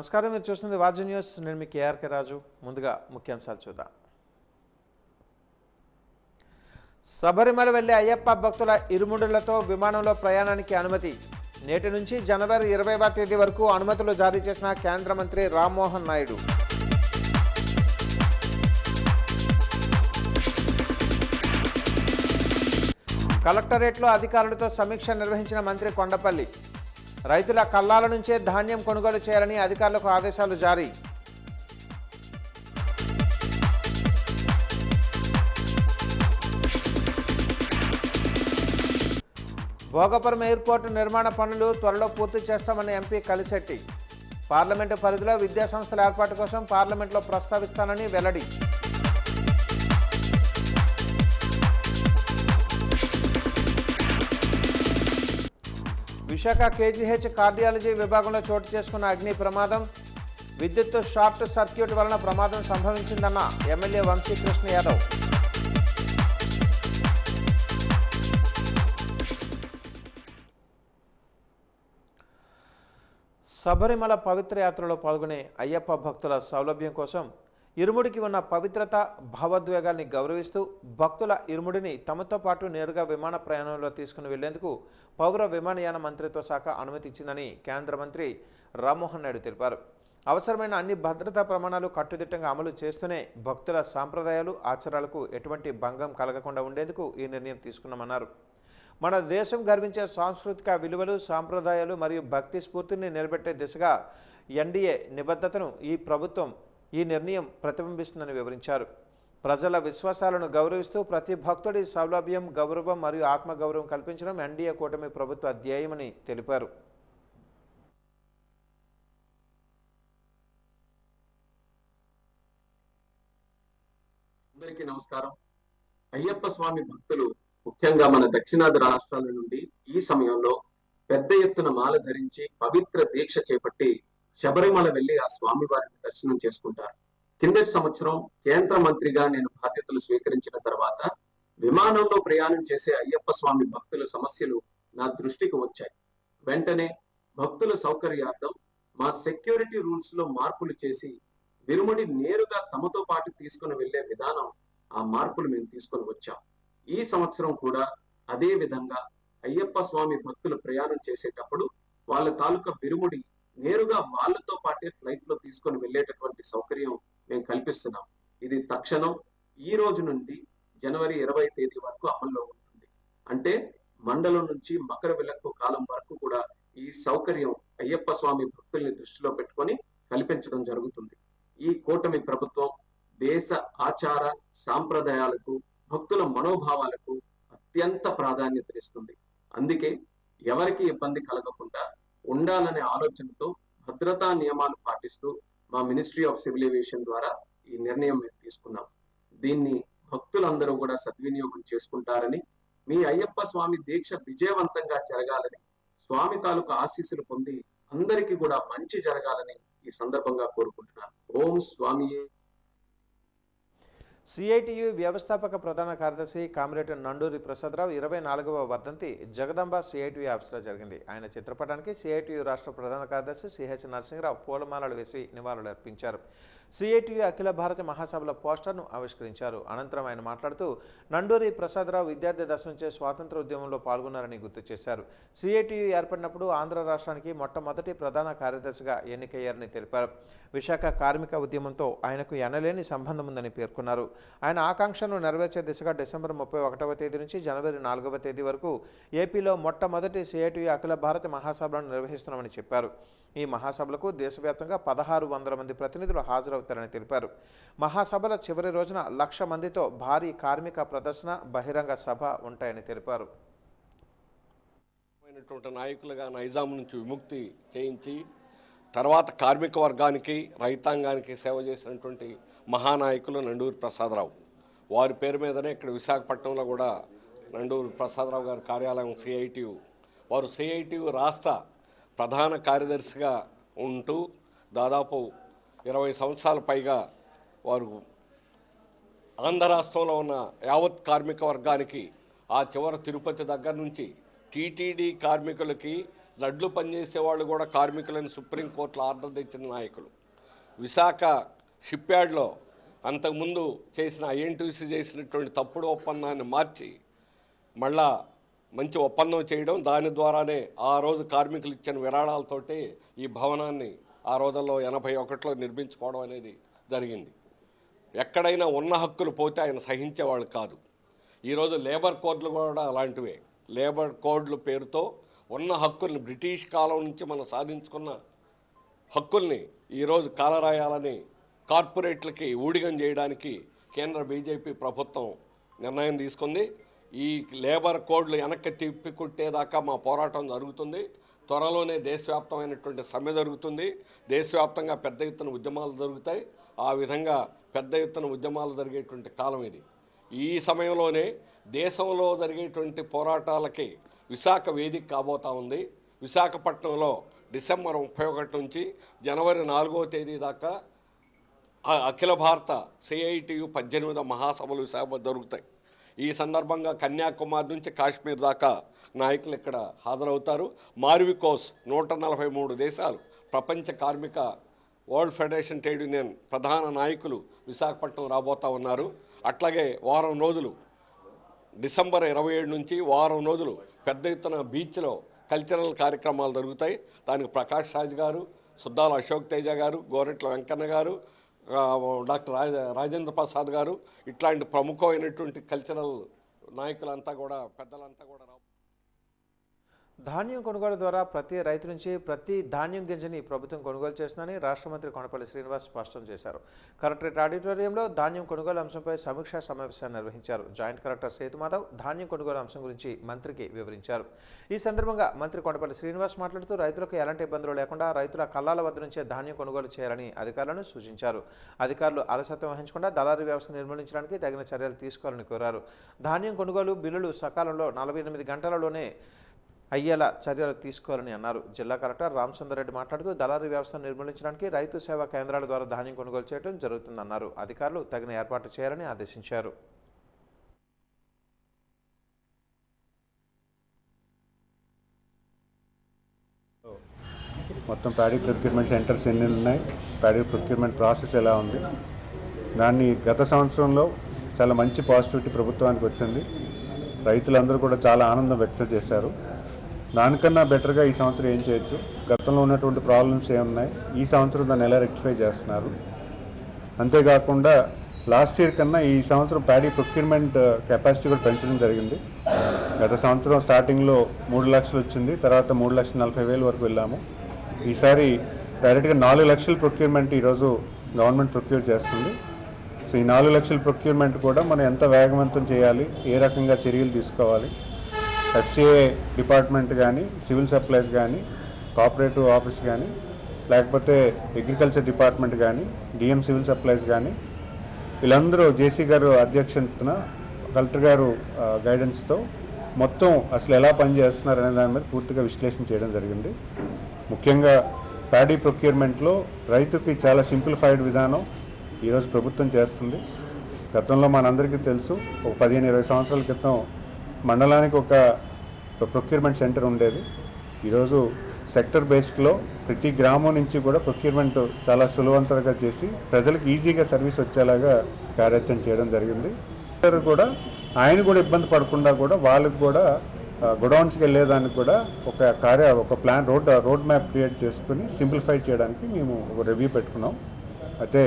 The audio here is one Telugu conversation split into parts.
నమస్కారం, మీరు చూస్తుంది వాజీ న్యూస్. నేను మీ కేఆర్కే రాజు. ముందుగా ముఖ్యాంశాలు చూద్దాం. శబరిమల వెళ్లే అయ్యప్ప భక్తుల ఇరుముడులతో విమానంలో ప్రయాణానికి అనుమతి. నేటి నుంచి జనవరి 20వ తేదీ వరకు అనుమతులు జారీ చేసిన కేంద్ర మంత్రి రామ్మోహన్ నాయుడు. కలెక్టరేట్లో అధికారులతో సమీక్ష నిర్వహించిన మంత్రి కొండపల్లి. రైతుల కల్లాల నుంచే ధాన్యం కొనుగోలు చేయాలని అధికారులకు ఆదేశాలు జారీ. భోగపురం ఎయిర్పోర్టు నిర్మాణ పనులు త్వరలో పూర్తి చేస్తామని ఎంపీ కలిశెట్టి. పార్లమెంటు పరిధిలో విద్యాసంస్థల ఏర్పాటు కోసం పార్లమెంట్లో ప్రస్తావిస్తానని వెల్లడి. విశాఖ కేజీహెచ్ కార్డియాలజీ విభాగంలో చోటు చేసుకున్న అగ్ని ప్రమాదం. విద్యుత్ షార్ట్ సర్క్యూట్ వలన ప్రమాదం సంభవించిందన్న ఎమ్మెల్యే వంశీకృష్ణ యాదవ్. శబరిమల పవిత్ర యాత్రలో పాల్గొనే అయ్యప్ప భక్తుల సౌలభ్యం కోసం ఇరుముడికి ఉన్న పవిత్రత, భావోద్వేగాల్ని గౌరవిస్తూ భక్తుల ఇరుముడిని తమతో పాటు నేరుగా విమాన ప్రయాణంలో తీసుకుని వెళ్లేందుకు పౌర విమానయాన మంత్రిత్వ శాఖ అనుమతి ఇచ్చిందని కేంద్ర మంత్రి రామ్మోహన్ నాయుడు తెలిపారు. అవసరమైన అన్ని భద్రతా ప్రమాణాలు కట్టుదిట్టంగా అమలు చేస్తూనే భక్తుల సాంప్రదాయాలు, ఆచారాలకు ఎటువంటి భంగం కలగకుండా ఉండేందుకు ఈ నిర్ణయం తీసుకున్నామన్నారు. మన దేశం గర్వించే సాంస్కృతిక విలువలు, సాంప్రదాయాలు మరియు భక్తి స్ఫూర్తిని నిలబెట్టే దిశగా ఎన్డీఏ నిబద్ధతను ఈ నిర్ణయం ప్రతిబింబిస్తుందని వివరించారు. ప్రజల విశ్వాసాలను గౌరవిస్తూ ప్రతి భక్తుడి సౌలభ్యం, గౌరవం మరియు ఆత్మగౌరవం కల్పించడం ఎన్డీఏ కూటమి ప్రభుత్వ ధ్యేయమని తెలిపారు. అందరికీ నమస్కారం. అయ్యప్ప స్వామి భక్తులు ముఖ్యంగా మన దక్షిణాది రాష్ట్రాల నుండి ఈ సమయంలో పెద్ద ఎత్తున మాల ధరించి పవిత్ర దీక్ష చేపట్టి శబరిమల వెళ్లి ఆ స్వామి వారిని దర్శనం చేసుకుంటారు. కిందటి సంవత్సరం కేంద్ర మంత్రిగా నేను బాధ్యతలు స్వీకరించిన తర్వాత విమానంలో ప్రయాణం చేసే అయ్యప్ప స్వామి భక్తుల సమస్యలు నా దృష్టికి వచ్చాయి. వెంటనే భక్తుల సౌకర్యార్థం మా సెక్యూరిటీ రూల్స్ లో మార్పులు చేసి విరుముడి నేరుగా తమతో పాటు తీసుకుని వెళ్లే విధానం, ఆ మార్పులు మేము తీసుకొని వచ్చాం. ఈ సంవత్సరం కూడా అదే విధంగా అయ్యప్ప స్వామి భక్తులు ప్రయాణం చేసేటప్పుడు వాళ్ళ తాలూకా విరుముడి నేరుగా వాళ్ళతో పాటే ఫ్లైట్ లో తీసుకొని వెళ్లేటటువంటి సౌకర్యం మేము కల్పిస్తున్నాం. ఇది తక్షణం ఈ రోజు నుండి జనవరి 20వ తేదీ వరకు అమల్లో ఉంటుంది. అంటే మండలం నుంచి మకర విలక్కు కాలం వరకు కూడా ఈ సౌకర్యం అయ్యప్ప స్వామి భక్తుల్ని దృష్టిలో పెట్టుకొని కల్పించడం జరుగుతుంది. ఈ కూటమి ప్రభుత్వం దేశ ఆచార సాంప్రదాయాలకు, భక్తుల మనోభావాలకు అత్యంత ప్రాధాన్యతనిస్తుంది. అందుకే ఎవరికి ఇబ్బంది కలగకుండా ఉండాలనే ఆలోచనతో భద్రతా నియమాలు పాటిస్తూ మా మినిస్ట్రీ ఆఫ్ సివిల్ ఏవియేషన్ ద్వారా ఈ నిర్ణయం మేము తీసుకున్నాం. దీన్ని భక్తులందరూ కూడా సద్వినియోగం చేసుకుంటారని, మీ అయ్యప్ప స్వామి దీక్ష విజయవంతంగా జరగాలని, స్వామి తాలూకు ఆశీస్సులు పొంది అందరికీ కూడా మంచి జరగాలని ఈ సందర్భంగా కోరుకుంటున్నాను. ఓం స్వామి. సిఐటియు వ్యవస్థాపక ప్రధాన కార్యదర్శి కామ్రేడ్ నండూరి ప్రసాదరావు 24వ వర్ధంతి జగదంబ సిఐటియు ఆఫీసులో జరిగింది. ఆయన చిత్రపటానికి సిఐటియు రాష్ట్ర ప్రధాన కార్యదర్శి సిహెచ్ నరసింహరావు పూలమాలలు వేసి నివాళులు అర్పించారు. సిఐటియు అఖిల భారత మహాసభల పోస్టర్ను ఆవిష్కరించారు. అనంతరం ఆయన మాట్లాడుతూ నండూరి ప్రసాదరావు విద్యార్థి దశ నుంచే స్వాతంత్ర ఉద్యమంలో పాల్గొన్నారని గుర్తు చేశారు. సిఐటియు ఏర్పడినప్పుడు ఆంధ్ర రాష్ట్రానికి మొట్టమొదటి ప్రధాన కార్యదర్శిగా ఎన్నికయ్యారని తెలిపారు. విశాఖ కార్మిక ఉద్యమంతో ఆయనకు ఎనలేని సంబంధం ఉందని పేర్కొన్నారు. ఆయన ఆకాంక్షను నెరవేర్చే దిశగా డిసెంబర్ 31వ తేదీ నుంచి జనవరి 4వ తేదీ వరకు ఏపీలో మొట్టమొదటి సిఐటియు అఖిల భారత మహాసభలను నిర్వహిస్తున్నామని చెప్పారు. ఈ మహాసభలకు దేశవ్యాప్తంగా 1600 మంది ప్రతినిధులు హాజరవుతారని తెలిపారు. మహాసభల చివరి రోజున 1,00,000 మందితో భారీ కార్మిక ప్రదర్శన, బహిరంగ సభ ఉంటాయని తెలిపారు. నాయకులుగా నైజాం నుంచి విముక్తి చేయించి తర్వాత కార్మిక వర్గానికి, రైతాంగానికి సేవ చేసినటువంటి మహానాయకులు నండూరి ప్రసాదరావు. వారి పేరు మీదనే ఇక్కడ విశాఖపట్నంలో కూడా నండూరి ప్రసాదరావు గారి కార్యాలయం సిఐటియు. వారు సిఐటియు రాష్ట్ర ప్రధాన కార్యదర్శిగా ఉంటూ దాదాపు 20 సంవత్సరాల పైగా వారు ఆంధ్ర రాష్ట్రంలో ఉన్న యావత్ కార్మిక వర్గానికి, ఆ చివరి తిరుపతి దగ్గర నుంచి టీటీడీ కార్మికులకి, లడ్లు పనిచేసే వాళ్ళు కూడా కార్మికులను సుప్రీంకోర్టులో ఆర్డర్ తెచ్చిన నాయకులు. విశాఖ షిప్ యార్డ్లో అంతకుముందు చేసిన ఐఎన్టీసీ చేసినటువంటి తప్పుడు ఒప్పందాన్ని మార్చి మళ్ళా మంచి ఒప్పందం చేయడం, దాని ద్వారానే ఆ రోజు కార్మికులు ఇచ్చిన విరాళాలతోటి ఈ భవనాన్ని ఆ రోజుల్లో 81లో నిర్మించుకోవడం అనేది జరిగింది. ఎక్కడైనా ఉన్న హక్కులు పోతే ఆయన సహించేవాళ్ళు కాదు. ఈరోజు లేబర్ కోడ్లు కూడా అలాంటివే. లేబర్ కోడ్ల పేరుతో ఉన్న హక్కుల్ని, బ్రిటిష్ కాలం నుంచి మనం సాధించుకున్న హక్కుల్ని ఈరోజు కాలరాయాలని కార్పొరేట్లకి ఊడిగం చేయడానికి కేంద్ర బీజేపీ ప్రభుత్వం నిర్ణయం తీసుకుంది. ఈ లేబర్ కోడ్లు వెనక్కి తిప్పికొట్టేదాకా మా పోరాటం జరుగుతుంది. త్వరలోనే దేశవ్యాప్తమైనటువంటి సమ్మె జరుగుతుంది. దేశవ్యాప్తంగా పెద్ద ఎత్తున ఉద్యమాలు జరుగుతాయి. ఆ విధంగా పెద్ద ఎత్తున ఉద్యమాలు జరిగేటువంటి కాలం ఇది. ఈ సమయంలోనే దేశంలో జరిగేటువంటి పోరాటాలకి విశాఖ వేదిక కాబోతా ఉంది. విశాఖపట్నంలో డిసెంబర్ 31 నుంచి జనవరి 4వ తేదీ దాకా అఖిల భారత CITU 18వ మహాసభలు విశాఖ జరుగుతాయి. ఈ సందర్భంగా కన్యాకుమారి నుంచి కాశ్మీర్ దాకా నాయకులు ఇక్కడ హాజరవుతారు. మారివికోస్ 143 దేశాలు, ప్రపంచ కార్మిక వరల్డ్ ఫెడరేషన్ ట్రేడ్ యూనియన్ ప్రధాన నాయకులు విశాఖపట్నం రాబోతూ ఉన్నారు. అట్లాగే వారం రోజులు డిసెంబర్ 27 నుంచి వారం రోజులు పెద్ద ఎత్తున బీచ్లో కల్చరల్ కార్యక్రమాలు జరుగుతాయి. దానికి ప్రకాష్ రాజ్ గారు, సుద్దాల అశోక్ తేజ గారు, గోరెట్ల వెంకన్న గారు, డాక్టర్ రాజేంద్ర ప్రసాద్ గారు, ఇట్లాంటి ప్రముఖమైనటువంటి కల్చరల్ నాయకులంతా కూడా, పెద్దలంతా కూడా ధాన్యం కొనుగోలు ద్వారా ప్రతి రైతు నుంచి ప్రతి ధాన్యం గింజని ప్రభుత్వం కొనుగోలు చేస్తుందని రాష్ట్ర మంత్రి కొండపల్లి శ్రీనివాస్ స్పష్టం చేశారు. కలెక్టరేట్ ఆడిటోరియంలో ధాన్యం కొనుగోలు అంశంపై సమీక్షా సమావేశాన్ని నిర్వహించారు. జాయింట్ కలెక్టర్ సేతుమాధవ్ ధాన్యం కొనుగోలు అంశం గురించి మంత్రికి వివరించారు. ఈ సందర్భంగా మంత్రి కొండపల్లి శ్రీనివాస్ మాట్లాడుతూ రైతులకు ఎలాంటి ఇబ్బందులు లేకుండా రైతుల కళ్ళాల వద్ద నుంచే ధాన్యం కొనుగోలు చేయాలని అధికారులను సూచించారు. అధికారులు అలసత్వం వహించకుండా దళారీ వ్యవస్థ నిర్మూలించడానికి తగిన చర్యలు తీసుకోవాలని కోరారు. ధాన్యం కొనుగోలు బిల్లులు సకాలంలో 48 గంటలలోనే అయ్యేలా చర్యలు తీసుకోవాలని అన్నారు. జిల్లా కలెక్టర్ రామచంద్రరెడ్డి మాట్లాడుతూ దళారీ వ్యవస్థను నిర్మూలించడానికి రైతు సేవా కేంద్రాల ద్వారా ధాన్యం కొనుగోలు చేయడం జరుగుతుందన్నారు. అధికారులు తగిన ఏర్పాటు చేయాలని ఆదేశించారు. మొత్తం ప్యాడీ ప్రొక్యూర్మెంట్ సెంటర్స్ ఎన్ని ఉన్నాయి, ప్యాడీ ప్రొక్యూర్మెంట్ ప్రాసెస్ ఎలా ఉంది, దాన్ని గత సంవత్సరంలో చాలా మంచి పాజిటివిటీ ప్రభుత్వానికి వచ్చింది. రైతులందరూ కూడా చాలా ఆనందం వ్యక్తం చేశారు. దానికన్నా బెటర్గా ఈ సంవత్సరం ఏం చేయొచ్చు, గతంలో ఉన్నటువంటి ప్రాబ్లమ్స్ ఏమున్నాయి, ఈ సంవత్సరం దాన్ని ఎలా రెక్టిఫై చేస్తున్నారు. అంతేకాకుండా లాస్ట్ ఇయర్ కన్నా ఈ సంవత్సరం ప్యాడీ ప్రొక్యూర్మెంట్ కెపాసిటీ కూడా పెంచడం జరిగింది. గత సంవత్సరం స్టార్టింగ్లో 3 లక్షలు వచ్చింది, తర్వాత 3,40,000 వరకు వెళ్ళాము. ఈసారి డైరెక్ట్గా 4 లక్షల ప్రొక్యూర్మెంట్ ఈరోజు గవర్నమెంట్ ప్రొక్యూర్ చేస్తుంది. సో ఈ 4 లక్షల ప్రొక్యూర్మెంట్ కూడా మనం ఎంత వేగవంతం చేయాలి, ఏ రకంగా చర్యలు తీసుకోవాలి, FCA డిపార్ట్మెంట్ కానీ, సివిల్ సప్లైస్ కానీ, కోఆపరేటివ్ ఆఫీస్ కానీ, లేకపోతే అగ్రికల్చర్ డిపార్ట్మెంట్ కానీ, DM సివిల్ సప్లైస్ కానీ, వీళ్ళందరూ జేసీ గారు అధ్యక్షతన కలెక్టర్ గారు గైడెన్స్తో మొత్తం అసలు ఎలా పనిచేస్తున్నారు అనే దాని మీద పూర్తిగా విశ్లేషణ చేయడం జరిగింది. ముఖ్యంగా ప్యాడీ ప్రొక్యూర్మెంట్లో రైతుకి చాలా సింప్లిఫైడ్ విధానం ఈరోజు ప్రభుత్వం చేస్తుంది. గతంలో మనందరికీ తెలుసు, ఒక 15-20 సంవత్సరాల క్రితం మండలానికి ఒక ప్రొక్యూర్మెంట్ సెంటర్ ఉండేది. ఈరోజు సెక్టర్ బేస్డ్లో ప్రతి గ్రామం నుంచి కూడా ప్రొక్యూర్మెంట్ చాలా సులభంతరంగా చేసి ప్రజలకు ఈజీగా సర్వీస్ వచ్చేలాగా కార్యాచరణ చేయడం జరిగింది. కూడా ఆయన కూడా ఇబ్బంది పడకుండా కూడా వాళ్ళకి కూడా గొడౌన్స్కి వెళ్ళేదానికి కూడా ఒక ప్లాన్ రోడ్ మ్యాప్ క్రియేట్ చేసుకుని సింప్లిఫై చేయడానికి మేము ఒక రివ్యూ పెట్టుకున్నాం. అయితే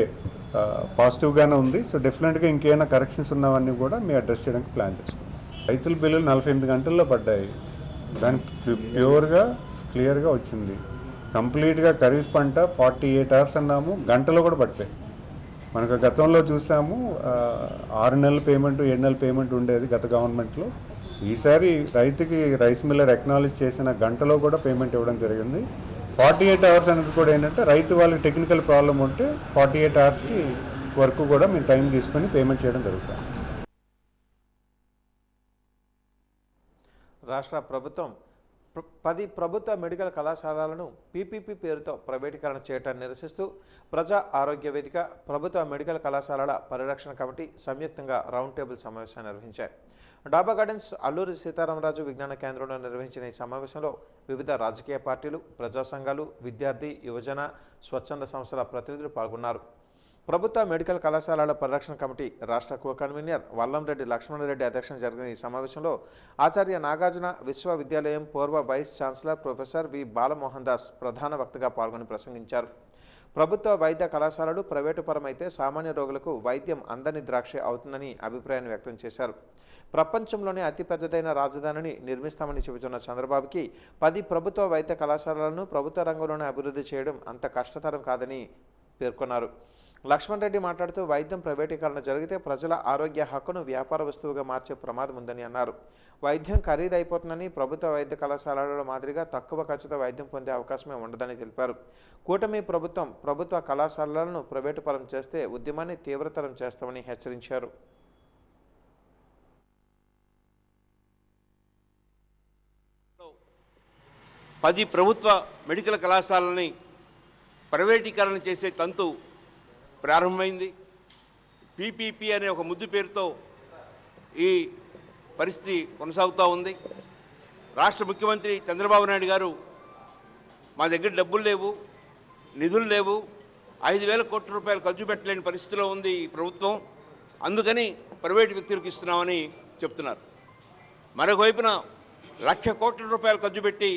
పాజిటివ్గానే ఉంది. సో డెఫినెట్గా ఇంకేమైనా కరెక్షన్స్ ఉన్నవన్నీ కూడా మేము అడ్రస్ చేయడానికి ప్లాన్ చేసుకున్నాం. రైతుల బిల్లులు 48 గంటల్లో పడ్డాయి. దానికి క్లియర్గా వచ్చింది. కంప్లీట్గా ఖరీఫ్ పంట 48 అవర్స్ అన్నాము, గంటలో కూడా పట్టాయి. మనకు గతంలో చూసాము 6 నెలల పేమెంట్, 7 నెలల పేమెంట్ ఉండేది గత గవర్నమెంట్లో. ఈసారి రైతుకి రైస్ మిల్లర్ అక్నాలెడ్జ్ చేసిన గంటలో కూడా పేమెంట్ ఇవ్వడం జరిగింది. 48 అవర్స్ అనేది కూడా ఏంటంటే రైతు వాళ్ళకి టెక్నికల్ ప్రాబ్లం ఉంటే 48 అవర్స్కి వరకు కూడా మేము టైం తీసుకొని పేమెంట్ చేయడం జరుగుతుంది. రాష్ట్ర ప్రభుత్వం 10 ప్రభుత్వ మెడికల్ కళాశాలలను PPP పేరుతో ప్రైవేటీకరణ చేయడాన్ని నిరసిస్తూ ప్రజా ఆరోగ్య వేదిక, ప్రభుత్వ మెడికల్ కళాశాలల పరిరక్షణ కమిటీ సంయుక్తంగా రౌండ్ టేబుల్ సమావేశాన్ని నిర్వహించాయి. డాబా గార్డెన్స్ అల్లూరి సీతారామరాజు విజ్ఞాన కేంద్రంలో నిర్వహించిన ఈ సమావేశంలో వివిధ రాజకీయ పార్టీలు, ప్రజా సంఘాలు, విద్యార్థి, యువజన, స్వచ్ఛంద సంస్థల ప్రతినిధులు పాల్గొన్నారు. ప్రభుత్వ మెడికల్ కళాశాలల పరిరక్షణ కమిటీ రాష్ట్ర కో కన్వీనర్ వల్లంరెడ్డి లక్ష్మణరెడ్డి అధ్యక్షతన జరిగిన ఈ సమావేశంలో ఆచార్య నాగార్జున విశ్వవిద్యాలయం పూర్వ vice chancellor professor V Balamohan Das ప్రధాన వక్తగా పాల్గొని ప్రసంగించారు. ప్రభుత్వ వైద్య కళాశాలలు ప్రైవేటు పరమైతే సామాన్య రోగులకు వైద్యం అందని ద్రాక్ష అవుతుందని అభిప్రాయాన్ని వ్యక్తం చేశారు. ప్రపంచంలోనే అతిపెద్దదైన రాజధానిని నిర్మిస్తామని చెబుతున్న చంద్రబాబుకి 10 ప్రభుత్వ వైద్య కళాశాలలను ప్రభుత్వ రంగంలోనే అభివృద్ధి చేయడం అంత కష్టతరం కాదని పేర్కొన్నారు. లక్ష్మణ్ రెడ్డి మాట్లాడుతూ వైద్యం ప్రైవేటీకరణ జరిగితే ప్రజల ఆరోగ్య హక్కును వ్యాపార వస్తువుగా మార్చే ప్రమాదం ఉందని అన్నారు. వైద్యం ఖరీదైపోతుందని, ప్రభుత్వ వైద్య కళాశాలల మాదిరిగా తక్కువ ఖర్చుతో వైద్యం పొందే అవకాశమే ఉండదని తెలిపారు. కూటమి ప్రభుత్వం ప్రభుత్వ కళాశాలలను ప్రైవేటు పరం చేస్తే ఉద్యమాన్ని తీవ్రతరం చేస్తామని హెచ్చరించారు. పది ప్రభుత్వ మెడికల్ కళాశాలని ప్రైవేటీకరణ చేసే తంతు ప్రారంభమైంది. పీపీపీ అనే ఒక ముద్దు పేరుతో ఈ పరిస్థితి కొనసాగుతూ ఉంది. రాష్ట్ర ముఖ్యమంత్రి చంద్రబాబు నాయుడు గారు మా దగ్గర డబ్బులు లేవు, నిధులు లేవు, 5,000 కోట్ల రూపాయలు ఖర్చు పెట్టలేని పరిస్థితిలో ఉంది ఈ ప్రభుత్వం, అందుకని ప్రైవేటు వ్యక్తులకు ఇస్తున్నామని చెప్తున్నారు. మరొక వైపున 1,00,000 కోట్ల రూపాయలు ఖర్చు పెట్టి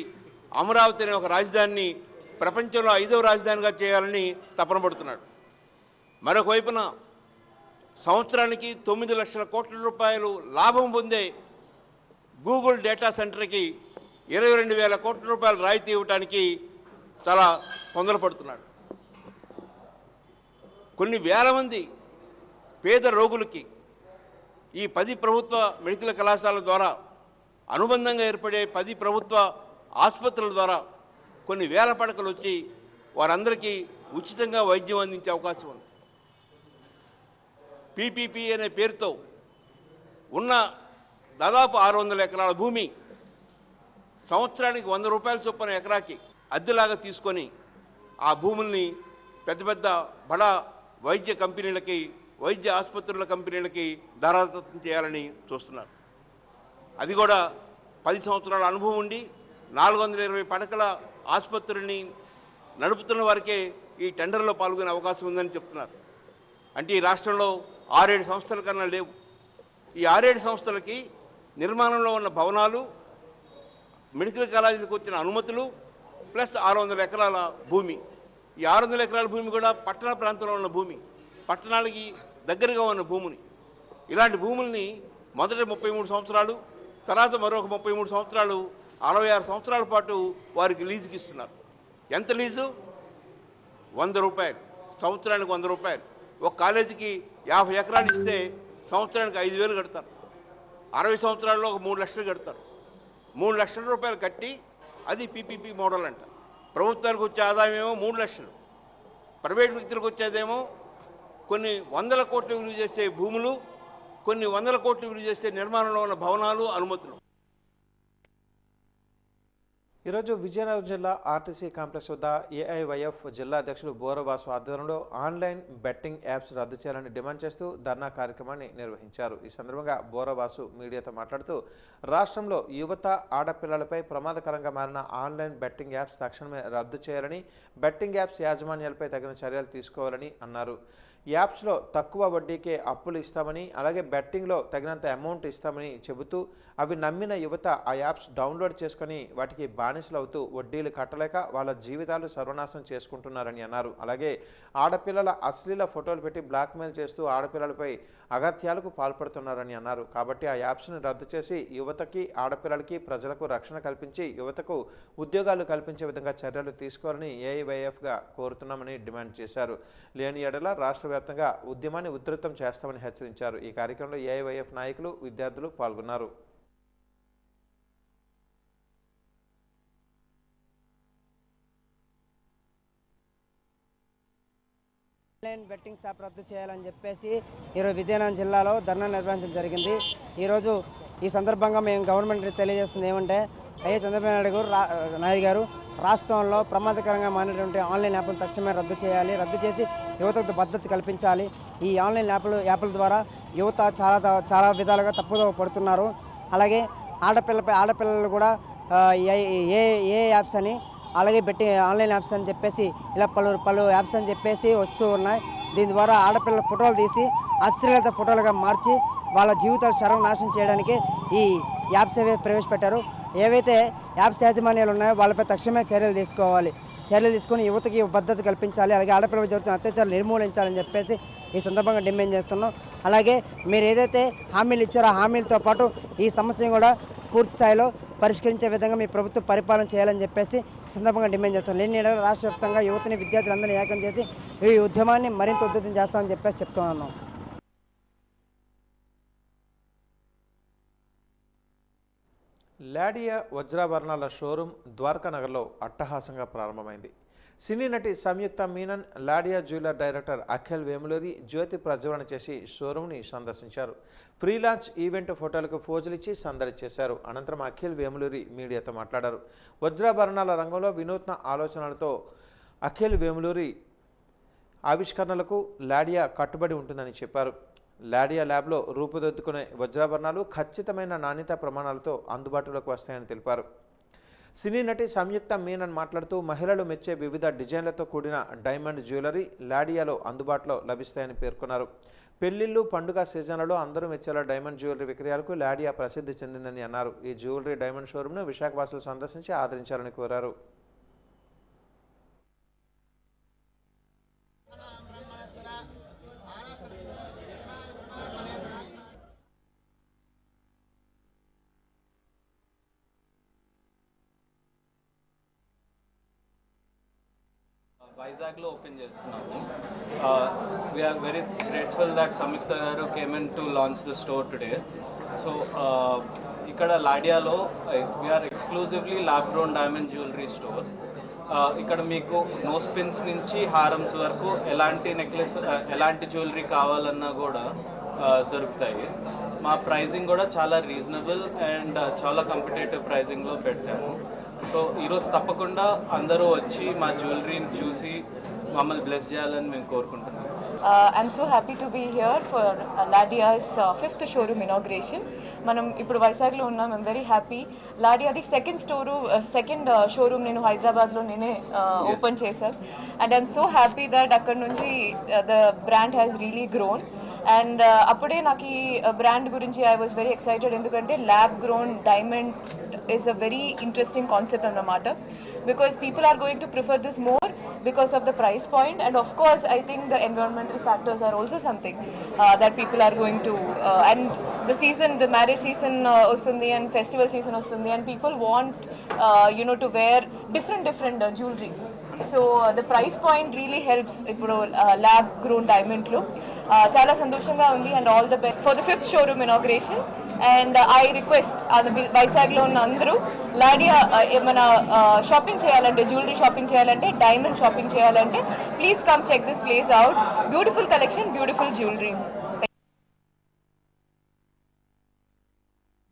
అమరావతి అనే ఒక రాజధానిని ప్రపంచంలో 5వ రాజధానిగా చేయాలని తపన పడుతున్నాడు. మరొక వైపున సంవత్సరానికి 9 లక్షల కోట్ల రూపాయలు లాభం పొందే గూగుల్ డేటా సెంటర్కి 22,000 కోట్ల రూపాయలు రాయితీ ఇవ్వడానికి చాలా తొందరపడుతున్నాడు. కొన్ని వేల మంది పేద రోగులకి ఈ 10 ప్రభుత్వ మెడికల్ కళాశాలల ద్వారా అనుబంధంగా ఏర్పడే 10 ప్రభుత్వ ఆసుపత్రుల ద్వారా కొన్ని వేల పడకలు వచ్చి వారందరికీ ఉచితంగా వైద్యం అందించే అవకాశం ఉంది. పీపీపీ అనే పేరుతో ఉన్న దాదాపు 600 ఎకరాల భూమి సంవత్సరానికి 100 రూపాయల చొప్పున ఎకరాకి అద్దెలాగా తీసుకొని ఆ భూముల్ని పెద్ద పెద్ద బడా వైద్య కంపెనీలకి, వైద్య ఆసుపత్రుల కంపెనీలకి ధారాదత్తం చేయాలని చూస్తున్నారు. అది కూడా 10 సంవత్సరాల అనుభవం ఉండి 420 పడకల ఆసుపత్రిని నడుపుతున్న వారికే ఈ టెండర్లో పాల్గొనే అవకాశం ఉందని చెప్తున్నారు. అంటే ఈ రాష్ట్రంలో 6-7 సంస్థల కన్నా లేవు. ఈ 6-7 సంస్థలకి నిర్మాణంలో ఉన్న భవనాలు, మెడికల్ కాలేజీలకు వచ్చిన అనుమతులు ప్లస్ 600 ఎకరాల భూమి. ఈ 600 ఎకరాల భూమి కూడా పట్టణ ప్రాంతంలో ఉన్న భూమి, పట్టణాలకి దగ్గరగా ఉన్న భూమిని, ఇలాంటి భూముల్ని మొదట 33 సంవత్సరాలు, తర్వాత మరొక 33 సంవత్సరాలు, 66 సంవత్సరాల పాటు వారికి లీజుకి ఇస్తున్నారు. ఎంత లీజు? 100 రూపాయలు, సంవత్సరానికి 100 రూపాయలు. ఒక కాలేజీకి 50 ఎకరాలు ఇస్తే సంవత్సరానికి 5,000 కడతారు. 60 సంవత్సరాల్లో ఒక 3 లక్షలు కడతారు. 3 లక్షల రూపాయలు కట్టి అది పీపీపీ మోడల్ అంట. ప్రభుత్వానికి వచ్చే ఆదాయం ఏమో 3 లక్షలు, ప్రైవేట్ వ్యక్తులకు వచ్చేదేమో కొన్ని 100 కోట్లు విలువ చేసే భూములు, కొన్ని 100 కోట్లు విలువ చేసే నిర్మాణంలో ఉన్న భవనాలు, అనుమతులు. ఈరోజు విజయనగరం జిల్లా ఆర్టీసీ కాంప్లెక్స్ వద్ద ఏఐవైఎఫ్ జిల్లా అధ్యక్షులు బోరవాసు ఆధ్వర్యంలో ఆన్లైన్ బెట్టింగ్ యాప్స్ రద్దు చేయాలని డిమాండ్ చేస్తూ ధర్నా కార్యక్రమాన్ని నిర్వహించారు. ఈ సందర్భంగా బోరవాసు మీడియాతో మాట్లాడుతూ రాష్ట్రంలో యువత, ఆడపిల్లలపై ప్రమాదకరంగా మారిన ఆన్లైన్ బెట్టింగ్ యాప్స్ తక్షణమే రద్దు చేయాలని, బెట్టింగ్ యాప్స్ యాజమాన్యాలపై తగిన చర్యలు తీసుకోవాలని అన్నారు. యాప్స్లో తక్కువ వడ్డీకే అప్పులు ఇస్తామని, అలాగే బెట్టింగ్లో తగినంత అమౌంట్ ఇస్తామని చెబుతూ అవి నమ్మిన యువత ఆ యాప్స్ డౌన్లోడ్ చేసుకొని వాటికి బానిసలు అవుతూ వడ్డీలు కట్టలేక వాళ్ళ జీవితాలు సర్వనాశనం చేసుకుంటున్నారని అన్నారు. అలాగే ఆడపిల్లల అశ్లీల ఫోటోలు పెట్టి బ్లాక్మెయిల్ చేస్తూ ఆడపిల్లలపై అగత్యాలకు పాల్పడుతున్నారని అన్నారు. కాబట్టి ఆ యాప్స్ని రద్దు చేసి యువతకి, ఆడపిల్లలకి, ప్రజలకు రక్షణ కల్పించి యువతకు ఉద్యోగాలు కల్పించే విధంగా చర్యలు తీసుకోవాలని ఏఐవైఎఫ్గా కోరుతున్నామని డిమాండ్ చేశారు. లేని ఎడల రాష్ట్ర వ్యాప్తంగా ఉద్యమాన్ని ఉధృతం చేస్తామని హెచ్చరించారు. ఈ కార్యక్రమంలో ఏఐవైఎఫ్ నాయకులు, విద్యార్థులు పాల్గొన్నారు. ఆన్లైన్ బెట్టింగ్ షాప్ రద్దు చేయాలని చెప్పేసి ఈరోజు విజయనగరం జిల్లాలో ధర్నా నిర్వహించడం జరిగింది. ఈరోజు ఈ సందర్భంగా మేము గవర్నమెంట్ తెలియజేస్తుంది ఏమంటే నాయుడు గారు రాష్ట్రంలో ప్రమాదకరంగా మారినటువంటి ఆన్లైన్ యాప్లను తక్షణమే రద్దు చేయాలి, రద్దు చేసి యువతకు భద్రత కల్పించాలి. ఈ ఆన్లైన్ యాప్ల ద్వారా యువత చాలా విధాలుగా తప్పుదో పడుతున్నారు. అలాగే ఆడపిల్లలు కూడా ఏ యాప్స్ అని, అలాగే ఆన్లైన్ యాప్స్ అని చెప్పేసి ఇలా పలు యాప్స్ అని చెప్పేసి వస్తూ ఉన్నాయి. దీని ద్వారా ఆడపిల్లల ఫోటోలు తీసి అశ్లీలత ఫోటోలుగా మార్చి వాళ్ళ జీవితాలు సర్వనాశనం చేయడానికి ఈ యాప్స్ ప్రవేశపెట్టారు. ఏవైతే యాప్స్ యాజమాన్యాలు ఉన్నాయో వాళ్ళపై తక్షణమే చర్యలు తీసుకొని యువతకి భద్రత కల్పించాలి. అలాగే ఆడపిల్లలు జరుగుతున్న అత్యాచారాలు నిర్మూలించాలని చెప్పేసి ఈ సందర్భంగా డిమాండ్ చేస్తున్నాం. అలాగే మీరు ఏదైతే హామీలు ఇచ్చారో హామీలతో పాటు ఈ సమస్యను కూడా పూర్తి స్థాయిలో పరిష్కరించే విధంగా మీ ప్రభుత్వం పరిపాలన చేయాలని చెప్పేసి ఈ సందర్భంగా డిమాండ్ చేస్తాం. లేని ఏడాది రాష్ట్ర వ్యాప్తంగా యువతని విద్యార్థులందరినీ ఏకం చేసి ఈ ఉద్యమాన్ని మరింత ఉధృతం చేస్తామని చెప్పేసి చెప్తున్నాను. లాడియా వజ్రాభరణాల షోరూం ద్వారకా నగర్లో అట్టహాసంగా ప్రారంభమైంది. సినీ నటి సంయుక్త మీనన్, లాడియా జ్యువెలర్ డైరెక్టర్ అఖిల్ వేములూరి జ్యోతి ప్రజ్వలన చేసి షోరూంని సందర్శించారు. ఫ్రీ లాంచ్ ఈవెంట్ ఫోటోలకు ఫోజులిచ్చి సందడి చేశారు. అనంతరం అఖిల్ వేములూరి మీడియాతో మాట్లాడారు. వజ్రాభరణాల రంగంలో వినూత్న ఆలోచనలతో అఖిల్ వేములూరి ఆవిష్కరణలకు లాడియా కట్టుబడి ఉంటుందని చెప్పారు. లాడియా ల్యాబ్లో రూపుదిద్దుకునే వజ్రాభరణాలు ఖచ్చితమైన నాణ్యతా ప్రమాణాలతో అందుబాటులోకి వస్తాయని తెలిపారు. సినీ నటి సంయుక్త మీనన్ మాట్లాడుతూ మహిళలు మెచ్చే వివిధ డిజైన్లతో కూడిన డైమండ్ జ్యువెలరీ లాడియాలో అందుబాటులో లభిస్తాయని పేర్కొన్నారు. పెళ్లిళ్ళు, పండుగ సీజన్లలో అందరూ మెచ్చేలా డైమండ్ జ్యువెలరీ విక్రయాలకు లాడియా ప్రసిద్ధి చెందిందని అన్నారు. ఈ జ్యువెలరీ డైమండ్ షోరూమ్ను విశాఖవాసులు సందర్శించి ఆదరించాలని కోరారు. వైజాగ్లో ఓపెన్ చేస్తున్నాము. We're very grateful that Samyuktha గారు came in to launch the store today. So ఇక్కడ లాడియాలో we're exclusively lab grown diamond jewellery store. ఇక్కడ మీకు నోస్ పిన్స్ నుంచి హారమ్స్ వరకు ఎలాంటి నెక్లెస్, ఎలాంటి జ్యువెలరీ కావాలన్నా కూడా దొరుకుతాయి. మా ప్రైజింగ్ కూడా చాలా రీజనబుల్ అండ్ చాలా కాంపిటేటివ్ ప్రైజింగ్లో పెట్టాము. సో ఈరోజు తప్పకుండా అందరూ వచ్చి మా జ్యువెలరీని చూసి మమ్మల్ని బ్లెస్ చేయాలని మేము కోరుకుంటున్నాం. I'm so happy to be here for Ladia's 5th showroom inauguration. మనం ఇప్పుడు వైజాగ్లో ఉన్నాం. I'm very happy. లాడియాది సెకండ్ షోరూమ్ నేను హైదరాబాద్లో నేనే ఓపెన్ చేశాను. And I'm so happy that అక్కడ నుంచి the brand has really grown. And అప్పుడే నాకు ఈ బ్రాండ్ గురించి ఐ వాజ్ వెరీ ఎక్సైటెడ్, ఎందుకంటే lab grown diamond is a very interesting concept అన్నమాట. Because people are going to prefer this more because of the price point, and of course I think the environmental factors are also something that people are going to and the marriage season ostundi and festival season ostundi, and people want to wear different jewelry. So the price point really helps ఇప్పుడు lab grown diamond లో చాలా సంతోషంగా ఉంది. And all the best for the 5th showroom inauguration. And I request వైజాగ్లో ఉన్న అందరూ లాడియా ఏమైనా షాపింగ్ చేయాలంటే, జ్యువెలరీ షాపింగ్ చేయాలంటే, డైమండ్ షాపింగ్ చేయాలంటే please come check this place out. Beautiful collection, beautiful jewellery.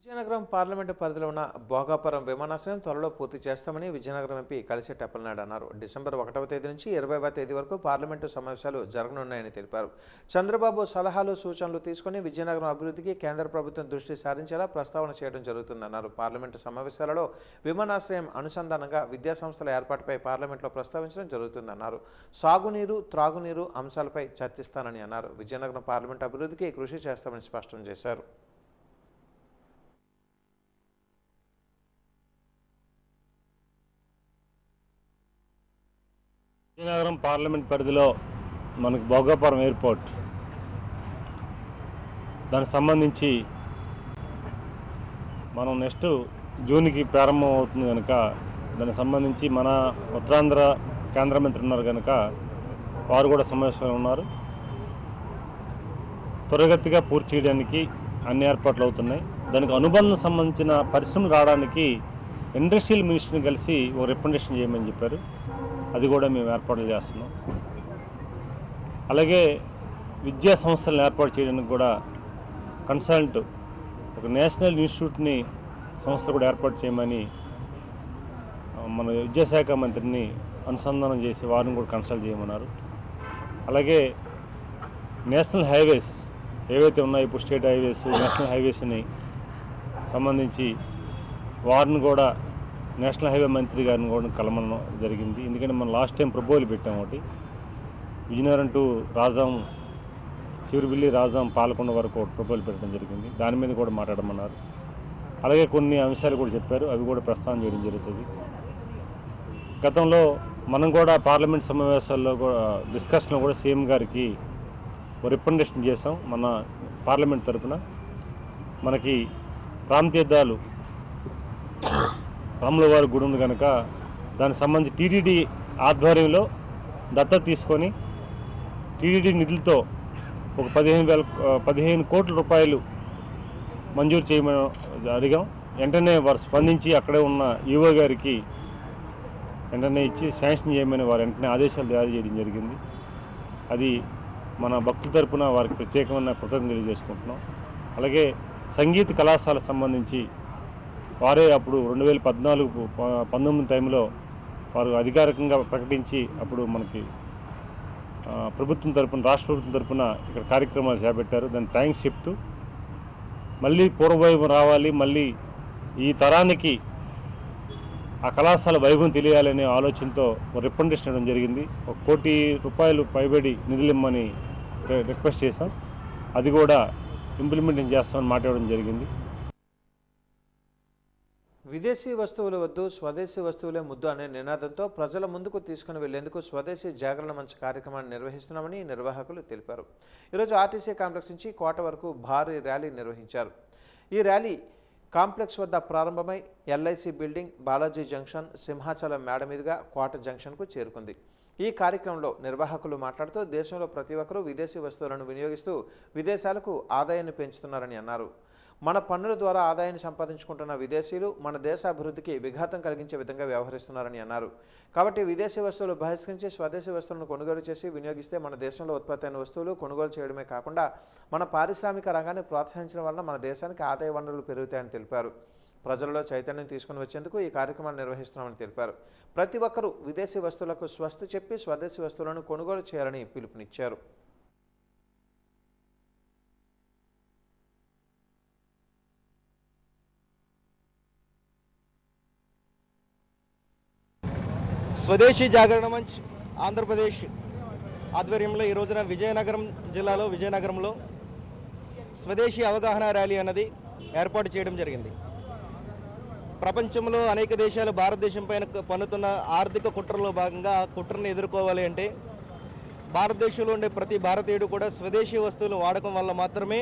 Vizianagaram parliament పరిధిలో ఉన్న భోగాపురం విమానాశ్రయం త్వరలో పూర్తి చేస్తామని విజయనగరం ఎంపీ కలిశెట్టి అప్పలనాయుడు అన్నారు. డిసెంబర్ 1వ తేదీ నుంచి 20వ తేదీ వరకు పార్లమెంటు సమావేశాలు జరగనున్నాయని తెలిపారు. చంద్రబాబు సలహాలు, సూచనలు తీసుకుని విజయనగరం అభివృద్ధికి కేంద్ర ప్రభుత్వం దృష్టి సారించేలా ప్రస్తావన చేయడం జరుగుతుందన్నారు. పార్లమెంటు సమావేశాలలో విమానాశ్రయం అనుసంధానంగా విద్యాసంస్థల ఏర్పాటుపై పార్లమెంట్లో ప్రస్తావించడం జరుగుతుందన్నారు. సాగునీరు, త్రాగునీరు అంశాలపై చర్చిస్తానని అన్నారు. విజయనగరం పార్లమెంటు అభివృద్ధికి కృషి చేస్తామని స్పష్టం చేశారు. విజయనగరం పార్లమెంట్ పరిధిలో మనకు భోగాపురం ఎయిర్పోర్ట్, దానికి సంబంధించి మనం నెక్స్ట్ జూన్కి ప్రారంభం అవుతుంది కనుక దానికి సంబంధించి మన ఉత్తరాంధ్ర కేంద్ర మంత్రి ఉన్నారు కనుక వారు కూడా సమావేశంగా ఉన్నారు. త్వరగతిగా పూర్తి చేయడానికి అన్ని ఏర్పాట్లు అవుతున్నాయి. దానికి అనుబంధం సంబంధించిన పరిశ్రమలు రావడానికి ఇండస్ట్రియల్ మినిస్టర్ని కలిసి ఒక రికమెండేషన్ చేయమని చెప్పారు. అది కూడా మేము ఏర్పాట్లు చేస్తున్నాం. అలాగే విద్యా సంస్థలను ఏర్పాటు చేయడానికి కూడా కన్సల్ట్ ఒక నేషనల్ ఇన్స్టిట్యూట్ని సంస్థ కూడా ఏర్పాటు చేయమని మన విద్యాశాఖ మంత్రిని అనుసంధానం చేసి వారిని కూడా కన్సల్ట్ చేయమన్నారు. అలాగే నేషనల్ హైవేస్ ఏవైతే ఉన్నాయో ఇప్పుడు స్టేట్ హైవేస్, నేషనల్ హైవేస్ని సంబంధించి వారిని కూడా నేషనల్ హైవే మంత్రి గారిని కూడా కలమడం జరిగింది. ఎందుకంటే మనం లాస్ట్ టైం ప్రపోజల్ పెట్టాము ఒకటి, విజయనగరం టు రాజాం, చిరుబిల్లి రాజాం పాలకొండ వరకు ఒక ప్రపోజల్ పెట్టడం జరిగింది. దాని మీద కూడా మాట్లాడమన్నారు. అలాగే కొన్ని అంశాలు కూడా చెప్పారు, అవి కూడా ప్రస్తావన చేయడం జరుగుతుంది. గతంలో మనం కూడా పార్లమెంట్ సమావేశాల్లో కూడా డిస్కషన్లో కూడా సీఎం గారికి రికమెండేషన్ చేసాం. మన పార్లమెంట్ తరఫున మనకి రామతీర్థాలు రాములవారి గుడి ఉంది కనుక దానికి సంబంధించి టీటీడీ ఆధ్వర్యంలో దత్తత తీసుకొని టీటీడీ నిధులతో ఒక 15 కోట్ల రూపాయలు మంజూరు చేయమని అడిగాం. వెంటనే వారు స్పందించి అక్కడే ఉన్న ఈవో గారికి వెంటనే ఇచ్చి శాంక్షన్ చేయమని వారు వెంటనే ఆదేశాలు జారీ చేయడం జరిగింది. అది మన భక్తుల తరపున వారికి ప్రత్యేకమైన కృతజ్ఞతలు తెలియజేసుకుంటున్నాం. అలాగే సంగీత కళాశాల సంబంధించి వారే అప్పుడు 2014-19 టైంలో వారు అధికారికంగా ప్రకటించి అప్పుడు మనకి ప్రభుత్వం తరపున, రాష్ట్ర ప్రభుత్వం తరపున ఇక్కడ కార్యక్రమాలు చేపట్టారు. దాన్ని థ్యాంక్స్ చెప్తూ మళ్ళీ పూర్వవైభవం రావాలి, మళ్ళీ ఈ తరానికి ఆ కళాశాల వైభవం తెలియాలనే ఆలోచనతో రికమెండేషన్ ఇవ్వడం జరిగింది. 1 కోటి రూపాయలు పైబడి నిధులు ఇమ్మని రిక్వెస్ట్ చేశాం. అది కూడా ఇంప్లిమెంటేషన్ చేస్తామని మాట్లాడడం జరిగింది. విదేశీ వస్తువులు వద్దు, స్వదేశీ వస్తువులే ముద్దు అనే నినాదంతో ప్రజల ముందుకు తీసుకుని వెళ్లేందుకు స్వదేశీ జాగరణ మంచ్ కార్యక్రమాన్ని నిర్వహిస్తున్నామని నిర్వాహకులు తెలిపారు. ఈరోజు ఆర్టీసీ కాంప్లెక్స్ నుంచి కోట వరకు భారీ ర్యాలీ నిర్వహించారు. ఈ ర్యాలీ కాంప్లెక్స్ వద్ద ప్రారంభమై LIC building, Balaji junction, Simhachalam మేడ మీదుగా కోట జంక్షన్కు చేరుకుంది. ఈ కార్యక్రమంలో నిర్వాహకులు మాట్లాడుతూ దేశంలో ప్రతి ఒక్కరూ విదేశీ వస్తువులను వినియోగిస్తూ విదేశాలకు ఆదాయాన్ని పెంచుతున్నారని అన్నారు. మన పన్నుల ద్వారా ఆదాయాన్ని సంపాదించుకుంటున్న విదేశీయులు మన దేశ అభివృద్ధికి విఘాతం కలిగించే విధంగా వ్యవహరిస్తున్నారని అన్నారు. కాబట్టి విదేశీ వస్తువులు బహిష్కరించి స్వదేశీ వస్తువులను కొనుగోలు చేసి వినియోగిస్తే మన దేశంలో ఉత్పత్తి అయిన వస్తువులు కొనుగోలు చేయడమే కాకుండా మన పారిశ్రామిక రంగాన్ని ప్రోత్సహించడం వలన మన దేశానికి ఆదాయ వనరులు పెరుగుతాయని తెలిపారు. ప్రజలలో చైతన్యం తీసుకుని వచ్చేందుకు ఈ కార్యక్రమాన్ని నిర్వహిస్తున్నామని తెలిపారు. ప్రతి ఒక్కరూ విదేశీ వస్తువులకు స్వస్తి చెప్పి స్వదేశీ వస్తువులను కొనుగోలు చేయాలని పిలుపునిచ్చారు. స్వదేశీ జాగరణ మంచ్ ఆంధ్రప్రదేశ్ ఆధ్వర్యంలో ఈ రోజున విజయనగరం జిల్లాలో విజయనగరంలో స్వదేశీ అవగాహన ర్యాలీ అన్నది ఏర్పాటు చేయడం జరిగింది. ప్రపంచంలో అనేక దేశాలు భారతదేశం పైన పన్నుతున్న ఆర్థిక కుట్రలో భాగంగా ఆ కుట్రను ఎదుర్కోవాలి అంటే భారతదేశంలో ఉండే ప్రతి భారతీయుడు కూడా స్వదేశీ వస్తువులు వాడకం వల్ల మాత్రమే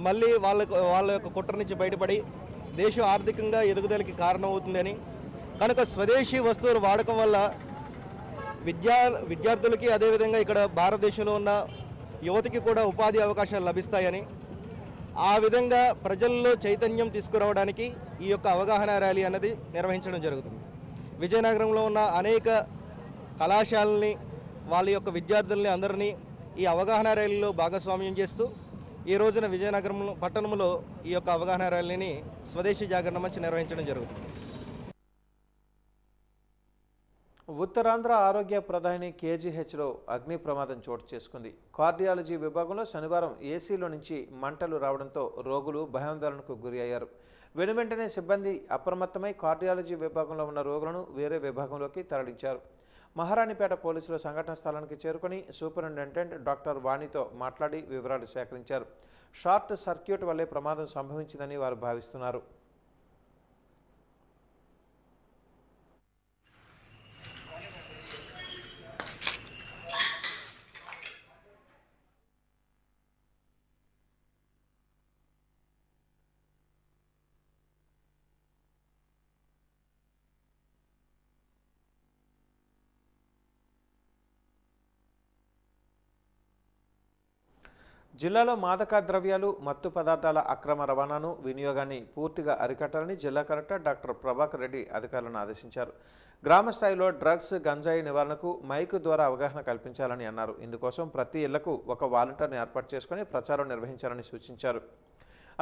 మళ్ళీ వాళ్ళ యొక్క కుట్ర నుంచి బయటపడి దేశం ఆర్థికంగా ఎదుగుదలకి కారణమవుతుందని, కనుక స్వదేశీ వస్తువుల వాడకం వల్ల విద్యార్థులకి అదేవిధంగా ఇక్కడ భారతదేశంలో ఉన్న యువతకి కూడా ఉపాధి అవకాశాలు లభిస్తాయని, ఆ విధంగా ప్రజల్లో చైతన్యం తీసుకురావడానికి ఈ యొక్క అవగాహన ర్యాలీ అన్నది నిర్వహించడం జరుగుతుంది. విజయనగరంలో ఉన్న అనేక కళాశాలని, వాళ్ళ యొక్క విద్యార్థుల్ని అందరినీ ఈ అవగాహన ర్యాలీలో భాగస్వామ్యం చేస్తూ ఈ రోజున విజయనగరం పట్టణంలో ఈ యొక్క అవగాహన ర్యాలీని స్వదేశీ జాగరణ మంచ్ నిర్వహించడం జరుగుతుంది. ఉత్తరాంధ్ర ఆరోగ్య ప్రధాని కేజీహెచ్లో అగ్ని ప్రమాదం చోటు చేసుకుంది. కార్డియాలజీ విభాగంలో శనివారం ఏసీలో నుంచి మంటలు రావడంతో రోగులు భయాందోళనకు గురి అయ్యారు. వెనువెంటనే సిబ్బంది అప్రమత్తమై కార్డియాలజీ విభాగంలో ఉన్న రోగులను వేరే విభాగంలోకి తరలించారు. మహారాణిపేట పోలీసులు సంఘటన స్థలానికి చేరుకుని సూపరింటెండెంట్ డాక్టర్ వాణితో మాట్లాడి వివరాలు సేకరించారు. షార్ట్ సర్క్యూట్ వల్లే ప్రమాదం సంభవించిందని వారు భావిస్తున్నారు. జిల్లాలో మాదక ద్రవ్యాలు, మత్తు పదార్థాల అక్రమ రవాణాను, వినియోగాన్ని పూర్తిగా అరికట్టాలని జిల్లా కలెక్టర్ డాక్టర్ ప్రభాకర్ రెడ్డి అధికారులను ఆదేశించారు. గ్రామ స్థాయిలో డ్రగ్స్, గంజాయి నివారణకు మైకు ద్వారా అవగాహన కల్పించాలని అన్నారు. ఇందుకోసం ప్రతి ఇళ్లకు ఒక వాలంటీర్ని ఏర్పాటు చేసుకుని ప్రచారం నిర్వహించాలని సూచించారు.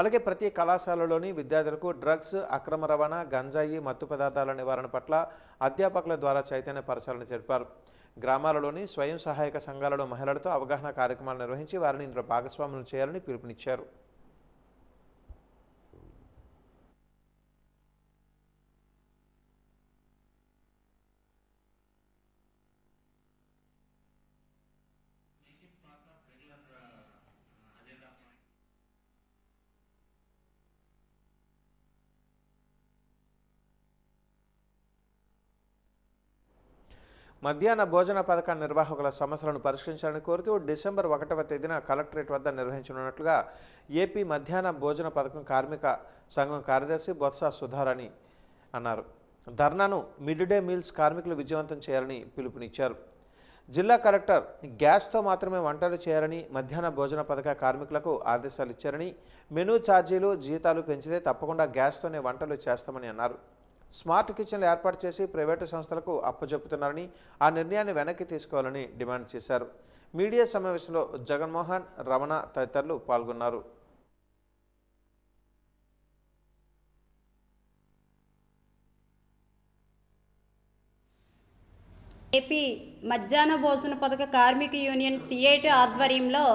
అలాగే ప్రతి కళాశాలలోని విద్యార్థులకు డ్రగ్స్, అక్రమ రవాణా, గంజాయి, మత్తు పదార్థాల నివారణ పట్ల అధ్యాపకుల ద్వారా చైతన్యపరచాలని తెలిపారు. గ్రామాలలోని స్వయం సహాయక సంఘాలలో మహిళలతో అవగాహన కార్యక్రమాలు నిర్వహించి వారిని ఇందులో భాగస్వాములు చేయాలని పిలుపునిచ్చారు. మధ్యాహ్న భోజన పథక నిర్వాహకుల సమస్యలను పరిష్కరించాలని కోరుతూ డిసెంబర్ 1వ తేదీన కలెక్టరేట్ వద్ద నిర్వహించనున్నట్లుగా ఏపీ మధ్యాహ్న భోజన పథకం కార్మిక సంఘం కార్యదర్శి బొత్స సుధారాణి అన్నారు. ధర్నాను మిడ్ డే మీల్స్ కార్మికులు విజయవంతం చేయాలని పిలుపునిచ్చారు. జిల్లా కలెక్టర్ గ్యాస్తో మాత్రమే వంటలు చేయాలని మధ్యాహ్న భోజన పథక కార్మికులకు ఆదేశాలు ఇచ్చారని, మెనూ ఛార్జీలు, జీతాలు పెంచితే తప్పకుండా గ్యాస్తోనే వంటలు చేస్తామని అన్నారు. స్మార్ట్ కిచెన్లు ఏర్పాటు చేసి ప్రైవేటు సంస్థలకు అప్పజెపుతున్నారని, ఆ నిర్ణయాన్ని వెనక్కి తీసుకోవాలని డిమాండ్ చేశారు. మీడియా సమావేశంలో జగన్మోహన్, రమణ తదితరులు పాల్గొన్నారు. ఏపీ మధ్యాహ్న భోజన పథక కార్మిక యూనియన్ సిఐటి ఆధ్వర్యంలో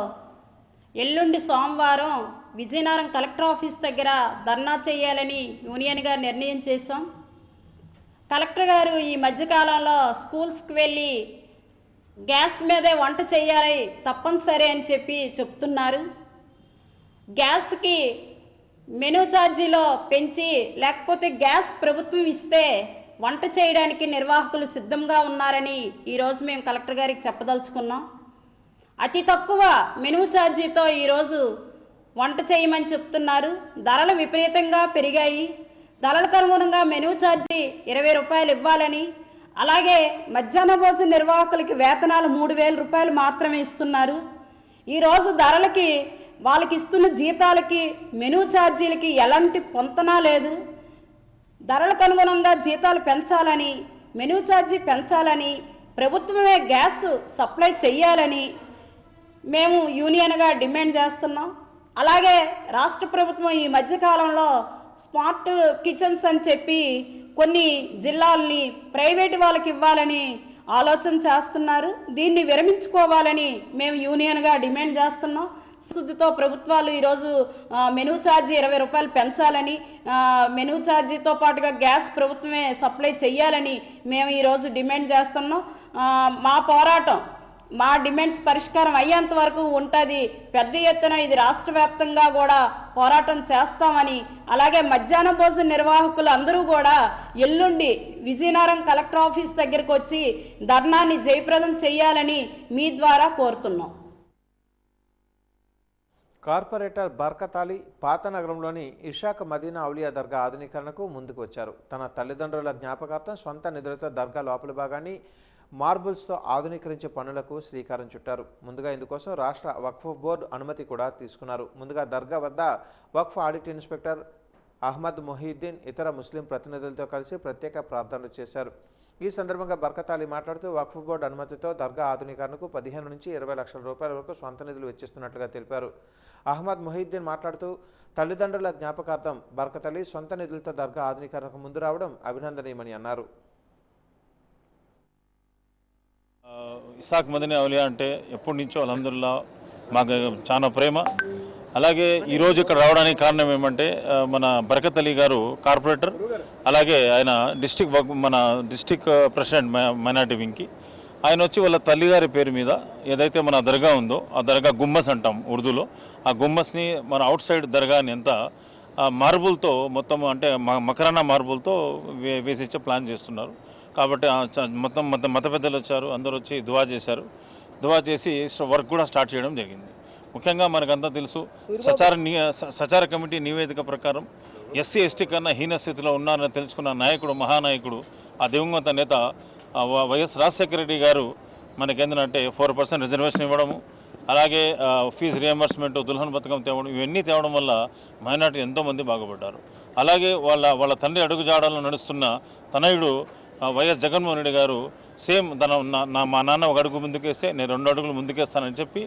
ఎల్లుండి సోమవారం విజయనగరం కలెక్టర్ ఆఫీస్ దగ్గర ధర్నా చేయాలని యూనియన్గా నిర్ణయం చేశాం. కలెక్టర్ గారు ఈ మధ్యకాలంలో స్కూల్స్కి వెళ్ళి గ్యాస్ మీదే వంట చేయాలి తప్పనిసరి అని చెప్పి చెప్తున్నారు. గ్యాస్కి మెనూ ఛార్జీలో పెంచి లేకపోతే గ్యాస్ ప్రభుత్వం ఇస్తే వంట చేయడానికి నిర్వాహకులు సిద్ధంగా ఉన్నారని ఈరోజు మేము కలెక్టర్ గారికి చెప్పదలుచుకున్నాం. అతి తక్కువ మెనూ ఛార్జీతో ఈరోజు వంట చేయమని చెప్తున్నారు. ధరలు విపరీతంగా పెరిగాయి. ధరలకు అనుగుణంగా మెనూ ఛార్జీ 20 రూపాయలు ఇవ్వాలని, అలాగే మధ్యాహ్న భోజన నిర్వాహకులకి వేతనాలు 3,000 రూపాయలు మాత్రమే ఇస్తున్నారు. ఈరోజు ధరలకి, వాళ్ళకి ఇస్తున్న జీతాలకి, మెనూ ఛార్జీలకి ఎలాంటి పొంతన లేదు. ధరలకు అనుగుణంగా జీతాలు పెంచాలని, మెనూ ఛార్జీ పెంచాలని, ప్రభుత్వమే గ్యాస్ సప్లై చేయాలని మేము యూనియన్గా డిమాండ్ చేస్తున్నాం. అలాగే రాష్ట్ర ప్రభుత్వం ఈ మధ్యకాలంలో స్మార్ట్ కిచెన్స్ అని చెప్పి కొన్ని జిల్లాల్ని ప్రైవేటు వాళ్ళకి ఇవ్వాలని ఆలోచన చేస్తున్నారు. దీన్ని విరమించుకోవాలని మేము యూనియన్గా డిమాండ్ చేస్తున్నాం. శుద్ధితో ప్రభుత్వాలు ఈరోజు మెనూ ఛార్జీ 20 రూపాయలు పెంచాలని, మెనూ ఛార్జీతో పాటుగా గ్యాస్ ప్రభుత్వమే సప్లై చేయాలని మేము ఈరోజు డిమాండ్ చేస్తున్నాం. మా పోరాటం, మా డిమాండ్స్ పరిష్కారం అయ్యేంత వరకు ఉంటుంది. పెద్ద ఎత్తున ఇది రాష్ట్ర వ్యాప్తంగా కూడా పోరాటం చేస్తామని, అలాగే మధ్యాహ్న భోజన నిర్వాహకులు అందరూ కూడా ఎల్లుండి విజయనగరం కలెక్టర్ ఆఫీస్ దగ్గరకు వచ్చి ధర్నాన్ని జయప్రదం చేయాలని మీ ద్వారా కోరుతున్నాం. కార్పొరేటర్ బర్కత్ అలీ పాత నగరంలోని ఇషాక్ మదీనా ఔలియా దర్గా ఆధునీకరణకు ముందుకు వచ్చారు. తన తల్లిదండ్రుల జ్ఞాపకార్థం సొంత నిధులతో దర్గా లోపలి భాగాన్ని మార్బుల్స్తో ఆధునీకరించే పనులకు శ్రీకారం చుట్టారు. ముందుగా ఇందుకోసం రాష్ట్ర వక్ఫ్ బోర్డు అనుమతి కూడా తీసుకున్నారు. ముందుగా దర్గా వద్ద వక్ఫ్ ఆడిట్ ఇన్స్పెక్టర్ అహ్మద్ మొహీద్దీన్ ఇతర ముస్లిం ప్రతినిధులతో కలిసి ప్రత్యేక ప్రార్థనలు చేశారు. ఈ సందర్భంగా బర్కత్ అలీ మాట్లాడుతూ వక్ఫ్ బోర్డు అనుమతితో దర్గా ఆధునీకరణకు 15 నుంచి 20 లక్షల రూపాయల వరకు స్వంత నిధులు వెచ్చిస్తున్నట్లుగా తెలిపారు. అహ్మద్ మొహీద్దీన్ మాట్లాడుతూ తల్లిదండ్రుల జ్ఞాపకార్థం బర్కత్ అలీ సొంత నిధులతో దర్గా ఆధునీకరణకు ముందు రావడం అభినందనీయమని అన్నారు. ఇసాక్ మదీనా ఔలియా అంటే ఎప్పటి నుంచో అల్హమ్దుల్లా మాకు చాలా ప్రేమ. అలాగే ఈరోజు ఇక్కడ రావడానికి కారణం ఏమంటే మన బర్కత్ అలీ గారు కార్పొరేటర్, అలాగే ఆయన మన డిస్టిక్ ప్రెసిడెంట్ మైనార్టీ వింగ్కి. ఆయన వచ్చి వాళ్ళ తల్లిగారి పేరు మీద ఏదైతే మన దర్గా ఉందో ఆ దర్గా గుమ్మస్ అంటాం ఉర్దూలో, ఆ గుమ్మస్ని మన అవుట్ సైడ్ దర్గాని అంతా మార్బుల్తో మొత్తం అంటే మకరానా మార్బుల్తో వేసిచ్చే ప్లాన్ చేస్తున్నారు. కాబట్టి మొత్తం మత పెద్దలు వచ్చారు, అందరూ వచ్చి దువా చేశారు. దువా చేసి వర్క్ కూడా స్టార్ట్ చేయడం జరిగింది. ముఖ్యంగా మనకంతా తెలుసు సచార కమిటీ నివేదిక ప్రకారం ఎస్సీ ఎస్టీ కన్నా హీన స్థితిలో ఉన్నారని తెలుసుకున్న నాయకుడు, మహానాయకుడు, ఆ దివంగత నేత వైఎస్ రాజశేఖర రెడ్డి గారు మనకేంటంటే 4% రిజర్వేషన్ ఇవ్వడము, అలాగే ఫీజు రియంబర్స్మెంట్, దుల్హన్ పథకం తేవడం, ఇవన్నీ తేవడం వల్ల మైనార్టీ ఎంతోమంది బాగుపడ్డారు. అలాగే వాళ్ళ తండ్రి అడుగుజాడల్లో నడుస్తున్న తనయుడు వైఎస్ జగన్మోహన్ రెడ్డి గారు సేమ్ మా నాన్న ఒక అడుగు ముందుకేస్తే నేను 2 అడుగులు ముందుకేస్తానని చెప్పి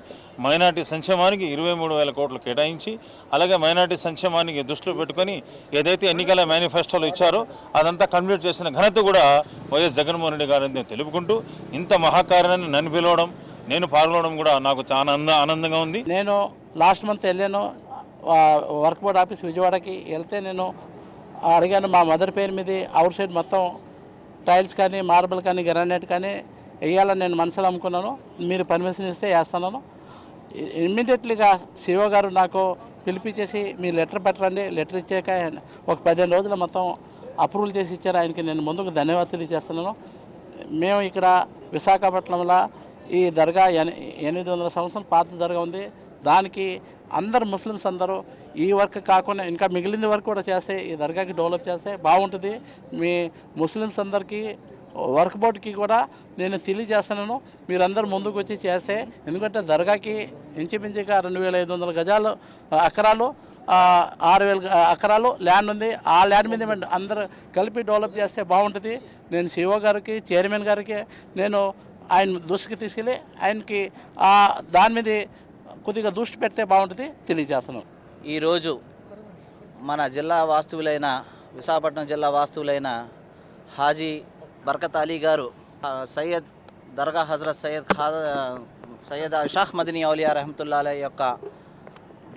మైనార్టీ సంక్షేమానికి 23,000 కోట్లు కేటాయించి, అలాగే మైనార్టీ సంక్షేమానికి దృష్టిలో పెట్టుకొని ఏదైతే ఎన్నికల మేనిఫెస్టోలో ఇచ్చారో అదంతా కంప్లీట్ చేసిన ఘనత కూడా వైఎస్ జగన్మోహన్ రెడ్డి గారు అని తెలుపుకుంటూ, ఇంత మహాకార్యాన్ని నన్ను పిలవడం, నేను పాల్గొనడం కూడా నాకు చాలా ఆనందంగా ఉంది. నేను లాస్ట్ మంత్ వెళ్ళాను వర్క్ బోర్డ్ ఆఫీస్ విజయవాడకి వెళ్తే నేను అడిగాను మా మదర్ పేరు మీద అవుట్ సైడ్ మొత్తం టైల్స్ కానీ మార్బుల్ కానీ గ్రానైట్ కానీ వేయాలని నేను మనసులో అనుకున్నాను. మీరు పర్మిషన్ ఇస్తే వేస్తున్నాను. ఇమ్మీడియట్లీగా సిఓ గారు నాకు పిలిపించేసి మీరు లెటర్ పెట్టండి, లెటర్ ఇచ్చాక ఒక 15 రోజులు మొత్తం అప్రూవల్ చేసి ఇచ్చారు. ఆయనకి నేను ముందుకు ధన్యవాదాలు చేస్తున్నాను. మేము ఇక్కడ విశాఖపట్నంలో ఈ దర్గా 800 సంవత్సరాల పాత దర్గా ఉంది. దానికి అందరు ముస్లిమ్స్ అందరూ ఈ వర్క్ కాకుండా ఇంకా మిగిలిన వర్క్ కూడా చేస్తే ఈ దర్గాకి డెవలప్ చేస్తే బాగుంటుంది. మీ ముస్లిమ్స్ అందరికీ వర్క్ బోర్డ్కి కూడా నేను తెలియజేస్తున్నాను, మీరందరూ ముందుకు వచ్చి చేస్తే. ఎందుకంటే దర్గాకి ఇంచుమించుగా 2,500 గజాలు ఎకరాలు 6,000 ఎకరాలు ల్యాండ్ ఉంది. ఆ ల్యాండ్ మీద అందరూ కలిపి డెవలప్ చేస్తే బాగుంటుంది. నేను సిఓ గారికి, చైర్మన్ గారికి నేను ఆయన దృష్టికి తీసుకెళ్ళి ఆయనకి దాని మీద కొద్దిగా దృష్టి పెడితే బాగుంటుంది తెలియజేస్తున్నాను. ఈరోజు మన జిల్లా వాస్తవులైన విశాఖపట్నం జిల్లా వాస్తవులైన హాజీ బర్కత్ అలీ గారు సయ్యద్ దర్గా హజరత్ సయ్యద్ షాహ్ మదనీ ఔలియా రహమతుల్లా అలైహి యొక్క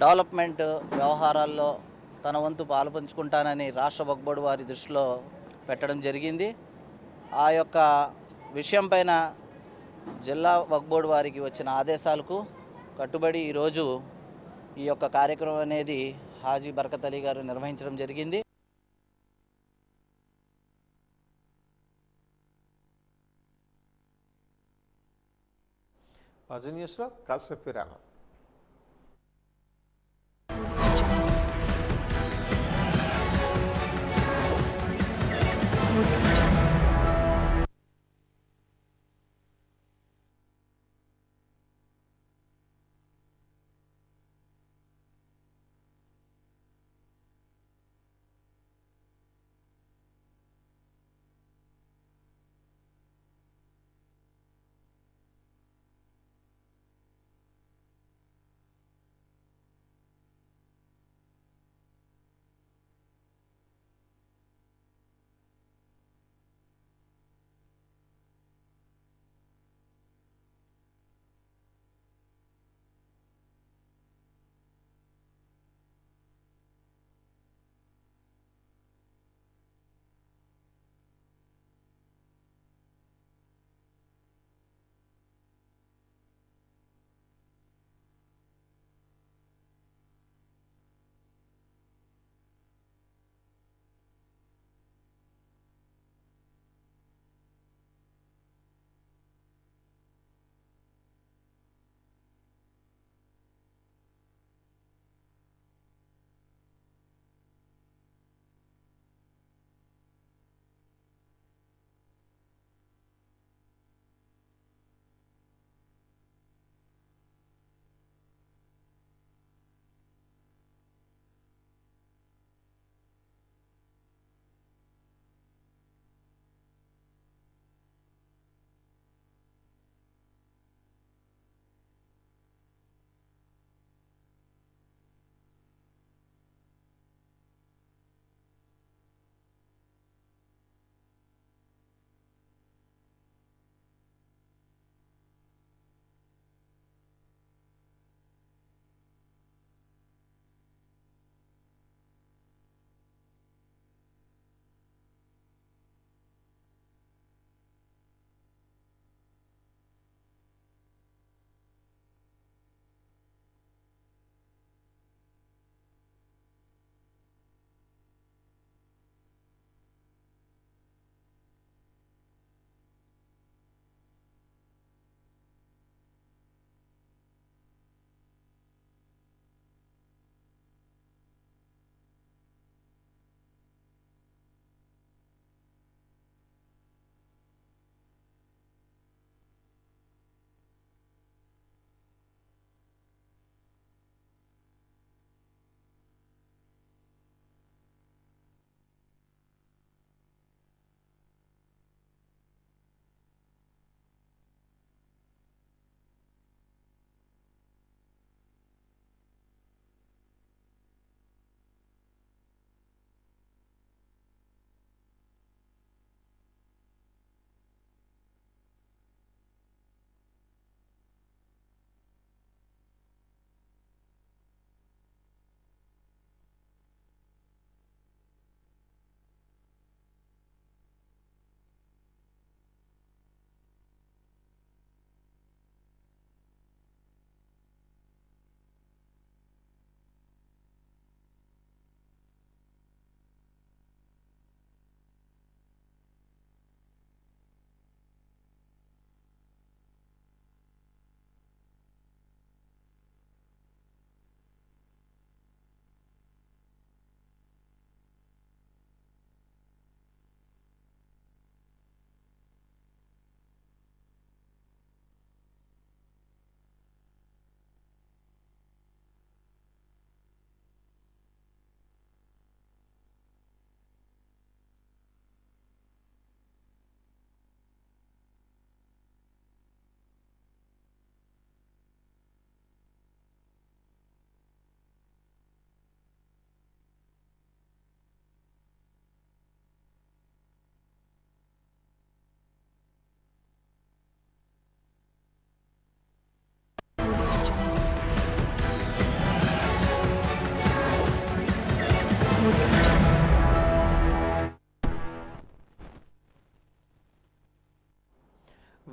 డెవలప్మెంట్ వ్యవహారాల్లో తన వంతు పాలుపంచుకుంటానని రాష్ట్ర వక్ఫ్ బోర్డు వారి దృష్టిలో పెట్టడం జరిగింది. ఆ యొక్క విషయం పైన జిల్లా వక్ఫ్ బోర్డు వారికి వచ్చిన ఆదేశాలకు కట్టుబడి ఈరోజు ఈ యొక్క కార్యక్రమం అనేది హాజీ బర్కత్ అలీ గారు నిర్వహించడం జరిగింది. న్యూస్లో కాసేపు విరామం.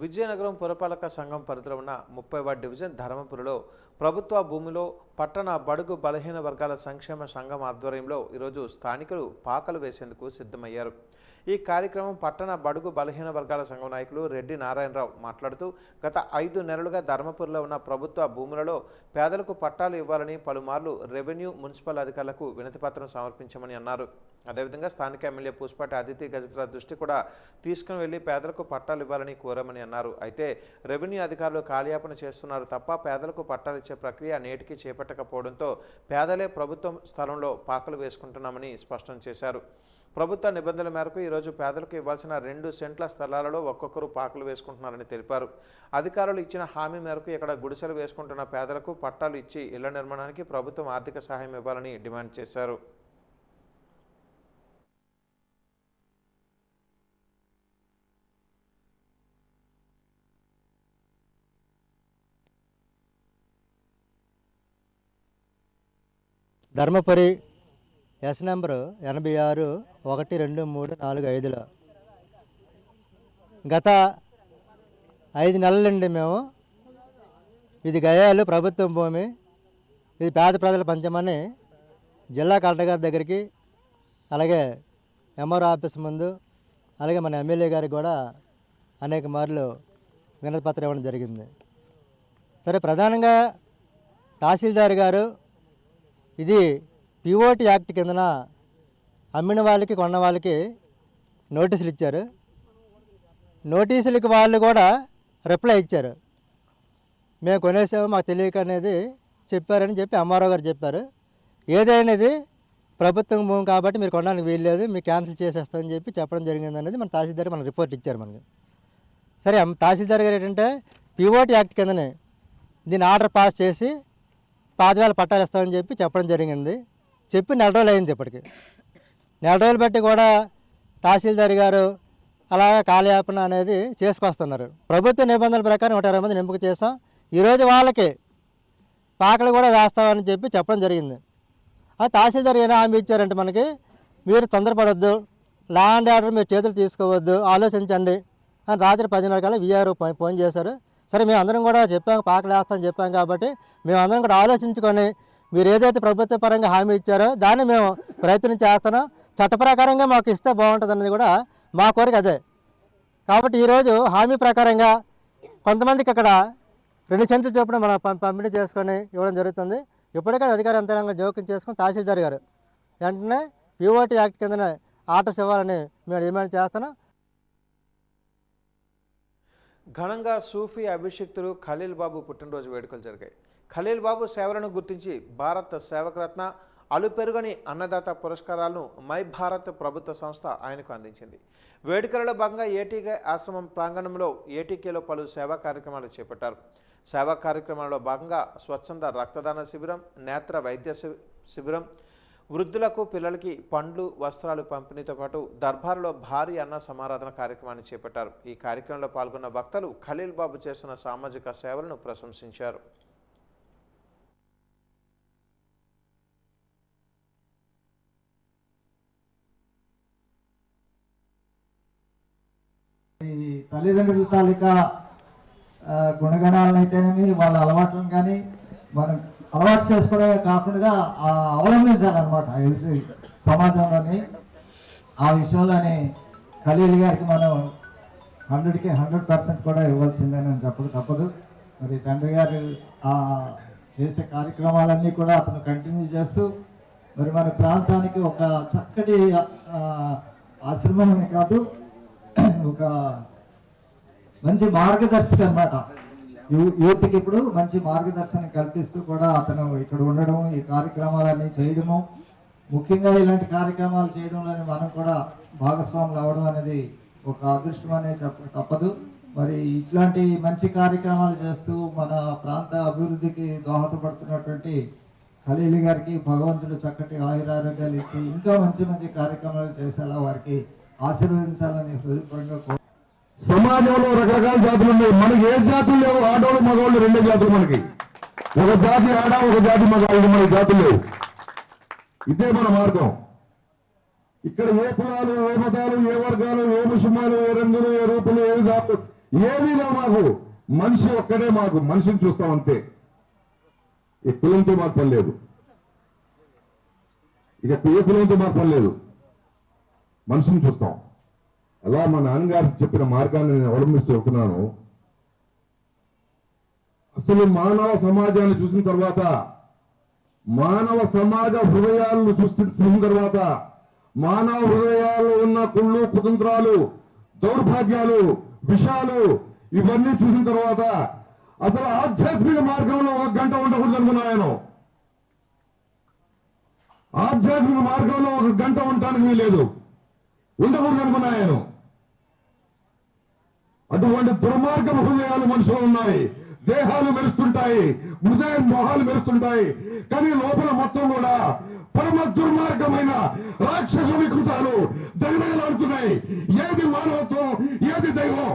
విజయనగరం పురపాలక సంఘం పరిధిలో ఉన్న 30వ డివిజన్ ధర్మపురిలో ప్రభుత్వ భూమిలో పట్టణ బడుగు బలహీన వర్గాల సంక్షేమ సంఘం ఆధ్వర్యంలో ఈరోజు స్థానికులు పాకలు వేసేందుకు సిద్ధమయ్యారు. ఈ కార్యక్రమం పట్టణ బడుగు బలహీన వర్గాల సంఘం నాయకులు రెడ్డి నారాయణరావు మాట్లాడుతూ గత 5 నెలలుగా ధర్మపురిలో ఉన్న ప్రభుత్వ భూములలో పేదలకు పట్టాలు ఇవ్వాలని పలుమార్లు రెవెన్యూ మున్సిపల్ అధికారులకు వినతిపత్రం సమర్పించామని అన్నారు. అదేవిధంగా స్థానిక ఎమ్మెల్యే పూసపాటి అదితి గజపతిరాజు దృష్టి కూడా తీసుకుని వెళ్లి పేదలకు పట్టాలు ఇవ్వాలని కోరామని అన్నారు. అయితే రెవెన్యూ అధికారులు కాలయాపన చేస్తున్నారు తప్ప పేదలకు పట్టాలు ఇచ్చే ప్రక్రియ నేటికి చేపట్టకపోవడంతో పేదలే ప్రభుత్వం స్థలంలో పాకలు వేసుకుంటున్నామని స్పష్టం చేశారు. ప్రభుత్వ నిబంధనల మేరకు ఈరోజు పేదలకు ఇవ్వాల్సిన 2 సెంట్ల స్థలాలలో ఒక్కొక్కరు పాకలు వేసుకుంటున్నారని తెలిపారు. అధికారులు ఇచ్చిన హామీ మేరకు ఇక్కడ గుడిసెలు వేసుకుంటున్న పేదలకు పట్టాలు ఇచ్చి ఇళ్ల నిర్మాణానికి ప్రభుత్వం ఆర్థిక సహాయం ఇవ్వాలని డిమాండ్ చేశారు. ధర్మపురి ఎస్ నెంబరు 86-12345లో గత 5 నెలల నుండి మేము ఇది గయాలు ప్రభుత్వం భూమి, ఇది పేద ప్రజలు పంచమని జిల్లా కలెక్టర్ గారి దగ్గరికి, అలాగే ఎంఆర్ఓ ఆఫీస్ ముందు, అలాగే మన ఎమ్మెల్యే గారికి కూడా అనేక మార్లు వినతి పత్రం ఇవ్వడం జరిగింది. సరే, ప్రధానంగా తహసీల్దార్ గారు ఇది పిఓటి యాక్ట్ కిందన అమ్మిన వాళ్ళకి కొన్న వాళ్ళకి నోటీసులు ఇచ్చారు. నోటీసులకి వాళ్ళు కూడా రిప్లై ఇచ్చారు. మేము కొనేసాము, మాకు తెలియక అనేది చెప్పారని చెప్పి ఎంఆర్ఓ గారు చెప్పారు. ఏదైనది ప్రభుత్వం భూమి కాబట్టి మీరు కొనడానికి వీల్లేదు, మీకు క్యాన్సిల్ చేసేస్తామని చెప్పి చెప్పడం జరిగింది అనేది మన తహసీల్దార్ మనకు రిపోర్ట్ ఇచ్చారు మనకి. సరే, తహసీల్దార్ గారు ఏంటంటే పిఓటి యాక్ట్ కిందనే దీన్ని ఆర్డర్ పాస్ చేసి పాదవేళ పట్టాలు ఇస్తామని చెప్పి చెప్పడం జరిగింది. చెప్పి 4 రోజులు అయింది. ఇప్పటికి 4 రోజులు బట్టి కూడా తహసీల్దార్ గారు అలాగా కాలయాపన అనేది చేసుకొస్తున్నారు. ప్రభుత్వ నిబంధనల ప్రకారం 120 మందిని ఎంపిక చేస్తాం. ఈరోజు వాళ్ళకి పాకలు కూడా వేస్తామని చెప్పి చెప్పడం జరిగింది. ఆ తహసీల్దార్ ఏమైనా హామీ ఇచ్చారంటే మనకి, మీరు తొందరపడొద్దు, లా అండ్ ఆర్డర్ మీరు చేతులు తీసుకోవద్దు, ఆలోచించండి అని రాత్రి 10:30 కల్లా విఆర్ఓ ఫోన్ చేశారు. సరే, మేము అందరం కూడా చెప్పాం, పాకలు వేస్తామని చెప్పాం కాబట్టి మేమందరం కూడా ఆలోచించుకొని మీరు ఏదైతే ప్రభుత్వ పరంగా హామీ ఇచ్చారో దాన్ని మేము ప్రయత్నం చేస్తున్నాం. చట్ట ప్రకారంగా మాకు ఇస్తే బాగుంటుంది అన్నది కూడా మా కోరిక అదే. కాబట్టి ఈరోజు హామీ ప్రకారంగా కొంతమందికి అక్కడ 2 సెంట్లు చొప్పున మనం పంపిణీ చేసుకొని ఇవ్వడం జరుగుతుంది. ఇప్పటికే అధికార యంత్రాంగం జోక్యం చేసుకుని తహసీల్దార్ గారు వెంటనే పిఓటి యాక్ట్ కిందనే ఆర్డర్స్ ఇవ్వాలని మేము డిమాండ్ చేస్తున్నాం. ఘనంగా సూఫీ అభిషిక్తులు ఖలీల్ బాబు పుట్టినరోజు వేడుకలు జరిగాయి. ఖలీల్ బాబు సేవలను గుర్తించి భారత సేవకరత్న, అలుపెరుగని అన్నదాత పురస్కారాలను మై భారత్ ప్రభుత్వ సంస్థ ఆయనకు అందించింది. వేడుకలలో భాగంగా ఏటీకే ఆశ్రమం ప్రాంగణంలో ఏటీకేలో పలు సేవా కార్యక్రమాలు చేపట్టారు. సేవా కార్యక్రమాల్లో భాగంగా స్వచ్ఛంద రక్తదాన శిబిరం, నేత్ర వైద్య శిబిరం, వృద్ధులకు పిల్లలకి పండ్లు, వస్త్రాలు పంపిణీతో పాటు దర్బార్లో భారీ అన్న సమారాధన కార్యక్రమాన్ని చేపట్టారు. ఈ కార్యక్రమంలో పాల్గొన్న వక్తలు ఖలీల్ బాబు చేస్తున్న సామాజిక సేవలను ప్రశంసించారు. తల్లిదండ్రుల తాలూకా గుణగణాలనైతేనేమి, వాళ్ళ అలవాట్లను కానీ మనం అలవాటు చేసుకోవడమే కాకుండా అవలంబించాలన్నమాట ఎదుటి సమాజంలోని. ఆ విషయంలోనే ఖలీల్ గారికి మనం 100కి 100% కూడా ఇవ్వాల్సిందేనని చెప్పక తప్పదు. మరి తండ్రి గారు చేసే కార్యక్రమాలన్నీ కూడా అతను కంటిన్యూ చేస్తూ మరి మన ప్రాంతానికి ఒక చక్కటి ఆశ్రమం అని కాదు, ఒక మంచి మార్గదర్శకం అన్నమాట. యూత్కి ఇప్పుడు మంచి మార్గదర్శనం కల్పిస్తూ కూడా అతను ఇక్కడ ఉండడం, ఈ కార్యక్రమాలన్నీ చేయడము, ముఖ్యంగా ఇలాంటి కార్యక్రమాలు చేయడంలోనే మనం కూడా భాగస్వాములు అవ్వడం అనేది ఒక అదృష్టం అనే చెప్పక తప్పదు. మరి ఇట్లాంటి మంచి కార్యక్రమాలు చేస్తూ మన ప్రాంత అభివృద్ధికి దోహదపడుతున్నటువంటి ఖలీల్ గారికి భగవంతుడు చక్కటి ఆయురారోగ్యాలు ఇచ్చి ఇంకా మంచి మంచి కార్యక్రమాలు చేసేలా వారికి ఆశీర్వదించాలని హృదయపూర్వకంగా. సమాజంలో రకరకాల జాతులు ఉన్నాయి. మనకి ఏ జాతులు లేవు, ఆడవాళ్ళు మగవాళ్ళు 2 జాతులు. మనకి ఒక జాతి ఆడ, ఒక జాతి మగవాళ్ళు, మనకి జాతులు లేవు. ఇదే మన మార్గం. ఇక్కడ ఏ కులాలు, ఏ మతాలు, ఏ వర్గాలు, ఏ ముస్లిమాలు, ఏ రంగులు, ఏ రూపులు, ఏ జాతులు ఏమీ లేవు మాకు. మనిషి ఒక్కడే మాకు, మనిషిని చూస్తాం అంతే. ఈ కులంతో మాకు పని లేదు, ఇక ఏ కులంతో మాకు పని లేదు, మనిషిని చూస్తాం. అలా మా నాన్నగారు చెప్పిన మార్గాన్ని నేను అవలంబిస్తూ వెళ్తున్నాను. అసలు మానవ సమాజాన్ని చూసిన తర్వాత, మానవ సమాజ హృదయాలను చూసిన తర్వాత, మానవ హృదయాల్లో ఉన్న కుళ్ళు కుతంత్రాలు, దౌర్భాగ్యాలు, విషాలు ఇవన్నీ చూసిన తర్వాత అసలు ఆధ్యాత్మిక మార్గంలో 1 గంట ఉండకూడదు అనుకున్నాను. ఆధ్యాత్మిక మార్గంలో 1 గంట ఉండటానికి వీలేదు, ఉండకూడదు అనుకున్నాను. అటువంటి దుర్మార్గ హృదయాలు మనుషులు ఉన్నాయి. దేహాలు మెరుస్తుంటాయి, హృదయ మొహాలు మెరుస్తుంటాయి, కానీ లోపల మొత్తం కూడా పరమ దుర్మార్గమైన రాక్షస వికృతాలు దగదగలాడుతున్నాయి. ఏది మానవత్వం, ఏది దైవం?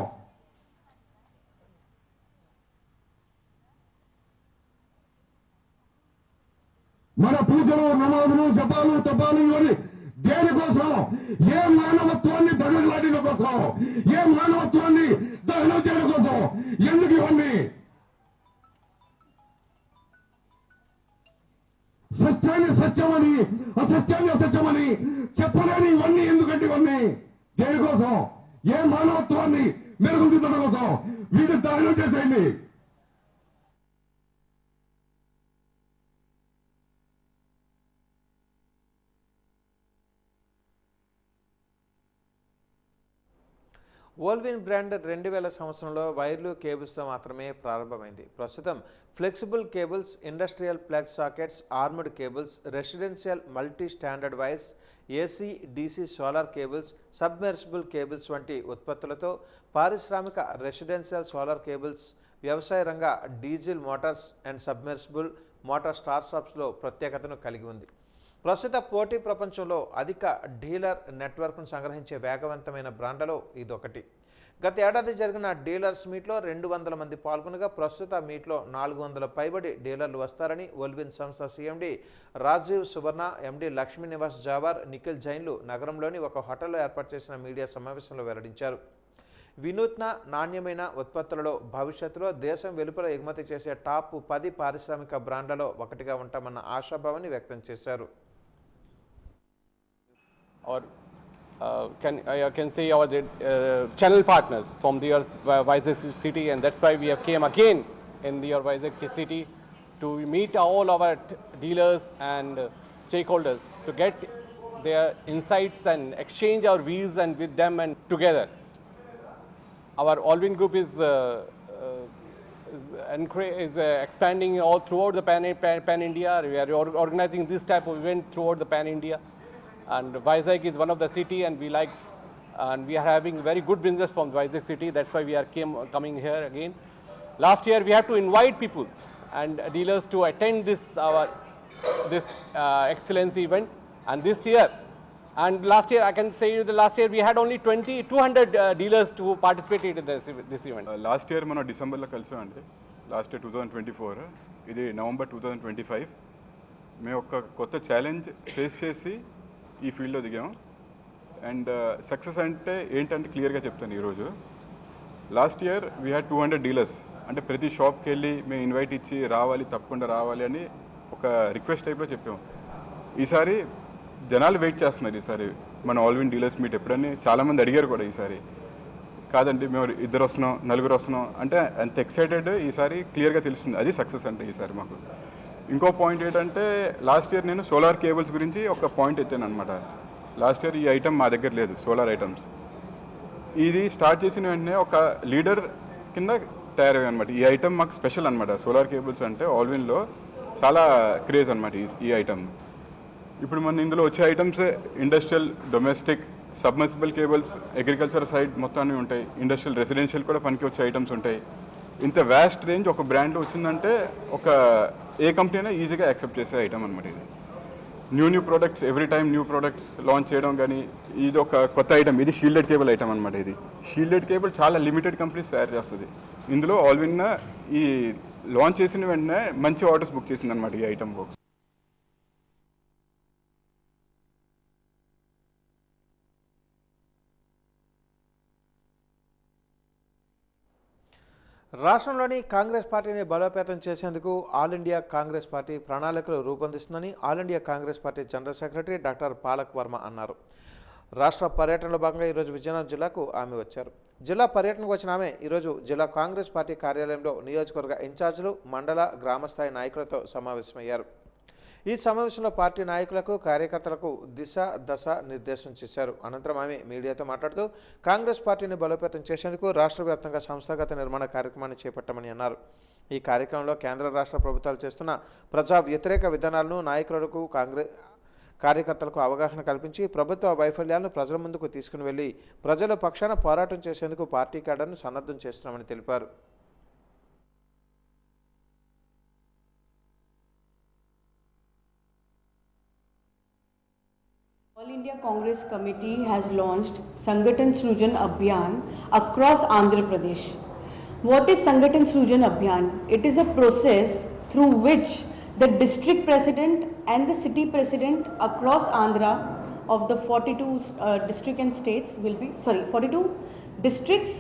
మన పూజలు, నమాజులు, జపాలు, తపాలు ఇవన్నీ దేనికోసం? ఏ మానవత్వాన్ని దగదగలాడిన కోసం, ఏ మానవత్వాన్ని దహనం చేయడం కోసం? ఎందుకు ఇవన్నీ? సత్యాన్ని సత్యమని, అసత్యాన్ని అసత్యమని చెప్పలేని ఇవన్నీ ఎందుకంటే ఇవన్నీ దేనికోసం? ఏ మానవత్వాన్ని మెరుగుదిద్దడం కోసం? వీటిని దహనం చేసేయండి. వోల్విన్ బ్రాండ్ 2000 సంవత్సరంలో వైర్లు కేబుల్స్తో మాత్రమే ప్రారంభమైంది. ప్రస్తుతం flexible cables, industrial plug sockets, armoured cables, residential multi standard wires, AC, DC solar cables, submersible cables వంటి ఉత్పత్తులతో పారిశ్రామిక రెసిడెన్షియల్ సోలార్ కేబుల్స్, వ్యవసాయ రంగ diesel motors and submersible motor స్టార్ట్అప్స్లో ప్రత్యేకతను కలిగి ఉంది. ప్రస్తుత పోటీ ప్రపంచంలో అధిక డీలర్ నెట్వర్క్ను సంగ్రహించే వేగవంతమైన బ్రాండ్లలో ఇదొకటి. గత ఏడాది జరిగిన డీలర్స్ మీట్లో 200 మంది పాల్గొనగా ప్రస్తుత మీట్లో 400 పైబడి డీలర్లు వస్తారని వోల్విన్ సంస్థ సీఎండీ రాజీవ్ సువర్ణ, ఎండీ లక్ష్మీ నివాస్ జావర్, నిఖిల్ జైన్లు నగరంలోని ఒక హోటల్లో ఏర్పాటు చేసిన మీడియా సమావేశంలో వెల్లడించారు. వినూత్న, నాణ్యమైన ఉత్పత్తులలో భవిష్యత్తులో దేశం వెలుపల ఎగుమతి చేసే టాప్ 10 పారిశ్రామిక బ్రాండ్లలో ఒకటిగా ఉంటామన్న ఆశాభావాన్ని వ్యక్తం చేశారు. Or I can say our channel partners from the Vizag city, and that's why we have came again in the Vizag city to meet all our dealers and stakeholders to get their insights and exchange our views and with them and together. Our Allwyn group is expanding all throughout the pan India. We are organizing this type of event throughout the pan India. And Vizag is one of the city, and we are having very good business from Vizag city. That's why we are coming here again. Last year we had to invite people and dealers to attend this excellence event, and this year and last year I can say you the last year we had only 200 dealers to participate in this event. Last year మనం డిసెంబర్లో కలిసామండి. లాస్ట్ ఇయర్ 2024, ఇది నవంబర్ 2025. మేము ఒక కొత్త ఛాలెంజ్ ఫేస్ చేసి ఈ ఫీల్డ్లో దిగాం. అండ్ సక్సెస్ అంటే ఏంటంటే క్లియర్గా చెప్తాను. ఈరోజు last year we had 200 dealers. అంటే ప్రతి షాప్కి వెళ్ళి మేము ఇన్వైట్ ఇచ్చి రావాలి, తప్పకుండా రావాలి అని ఒక రిక్వెస్ట్ టైప్లో చెప్పాము. ఈసారి జనాలు వెయిట్ చేస్తున్నారు. ఈసారి మన ఆల్విన్ డీలర్స్ మీట్ ఎప్పుడని చాలామంది అడిగారు కూడా. ఈసారి కాదండి మేము 2 వస్తున్నాం, 4 వస్తున్నాం అంటే అంత ఎక్సైటెడ్. ఈసారి క్లియర్గా తెలుస్తుంది అది సక్సెస్ అంటే ఈసారి మాకు. ఇంకో పాయింట్ ఏంటంటే లాస్ట్ ఇయర్ నేను సోలార్ కేబుల్స్ గురించి ఒక పాయింట్ ఎత్తాను అనమాట. లాస్ట్ ఇయర్ ఈ ఐటమ్ మా దగ్గర లేదు, సోలార్ ఐటమ్స్. ఇది స్టార్ట్ చేసిన వెంటనే ఒక లీడర్ కింద తయారయ్యాయి అనమాట. ఈ ఐటమ్ మాకు స్పెషల్ అనమాట. సోలార్ కేబుల్స్ అంటే ఆల్విన్లో చాలా క్రేజ్ అనమాట ఈ ఐటమ్. ఇప్పుడు మన ఇందులో వచ్చే items industrial, domestic, submersible cables, agriculture side మొత్తాన్ని ఉంటాయి. ఇండస్ట్రియల్, రెసిడెన్షియల్ కూడా పనికి వచ్చే ఐటమ్స్ ఉంటాయి. ఇంత వ్యాస్ట్ రేంజ్ ఒక బ్రాండ్లో వచ్చిందంటే ఏ కంపెనీ అయినా ఈజీగా యాక్సెప్ట్ చేసే ఐటమ్ అనమాట ఇది. New products, every time new products launch చేయడం కానీ, ఇది ఒక కొత్త ఐటమ్. ఇది షీల్డెడ్ కేబుల్ ఐటమ్ అనమాట. ఇది షీల్డెడ్ కేబుల్ చాలా లిమిటెడ్ కంపెనీస్ తయారు చేస్తుంది. ఇందులో ఆల్విన్ ఈ లాంచ్ చేసిన వెంటనే మంచి ఆర్డర్స్ బుక్ చేసింది అనమాట ఈ ఐటమ్ బాక్స్. రాష్ట్రంలోని కాంగ్రెస్ పార్టీని బలోపేతం చేసేందుకు ఆల్ ఇండియా కాంగ్రెస్ పార్టీ ప్రణాళికలు రూపొందిస్తుందని all India Congress party general secretary doctor Palak Varma అన్నారు. రాష్ట్ర పర్యటనలో భాగంగా ఈరోజు విజయనగరం జిల్లాకు ఆమె వచ్చారు. జిల్లా పర్యటనకు వచ్చిన ఆమె ఈరోజు జిల్లా కాంగ్రెస్ పార్టీ కార్యాలయంలో నియోజకవర్గ ఇన్ఛార్జీలు, మండల, గ్రామస్థాయి నాయకులతో సమావేశమయ్యారు. ఈ సమావేశంలో పార్టీ నాయకులకు, కార్యకర్తలకు దిశ దశ నిర్దేశం చేశారు. అనంతరం ఆమె మీడియాతో మాట్లాడుతూ కాంగ్రెస్ పార్టీని బలోపేతం చేసేందుకు రాష్ట్ర వ్యాప్తంగా సంస్థాగత నిర్మాణ కార్యక్రమాన్ని చేపట్టామని అన్నారు. ఈ కార్యక్రమంలో కేంద్ర రాష్ట్ర ప్రభుత్వాలు చేస్తున్న ప్రజా వ్యతిరేక విధానాలను నాయకులకు, కార్యకర్తలకు అవగాహన కల్పించి ప్రభుత్వ వైఫల్యాలను ప్రజల ముందుకు తీసుకుని వెళ్లి ప్రజల పక్షాన పోరాటం చేసేందుకు పార్టీ క్యాడర్ను సన్నద్ధం చేస్తున్నామని తెలిపారు. All India Congress Committee has launched Sangathan Srujan Abhiyan across Andhra Pradesh. What is Sangathan Srujan Abhiyan? It is a process through which the district president and the city president across Andhra of the 42 district and states 42 districts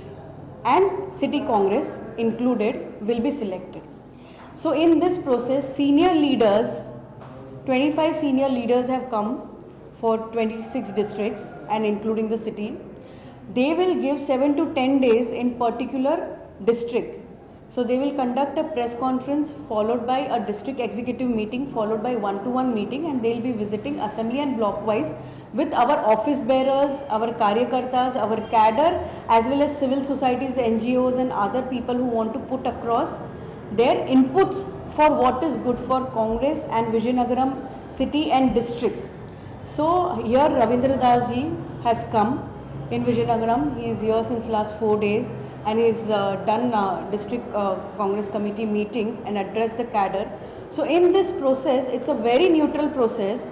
and city congress included will be selected. So in this process, senior leaders, 25 senior leaders have come for 26 districts and including the city. They will give 7 to 10 days in particular district. So they will conduct a press conference followed by a district executive meeting followed by one-to-one meeting, and they will be visiting assembly and block wise with our office bearers, our karyakartas, our cadre, as well as civil societies, NGOs and other people who want to put across their inputs for what is good for Congress and Vizianagaram city and district. So here Ravindra Das ji has come in Vizianagaram. He is here since last 4 days and he's done district Congress committee meeting and addressed the cadre. So in this process, it's a very neutral process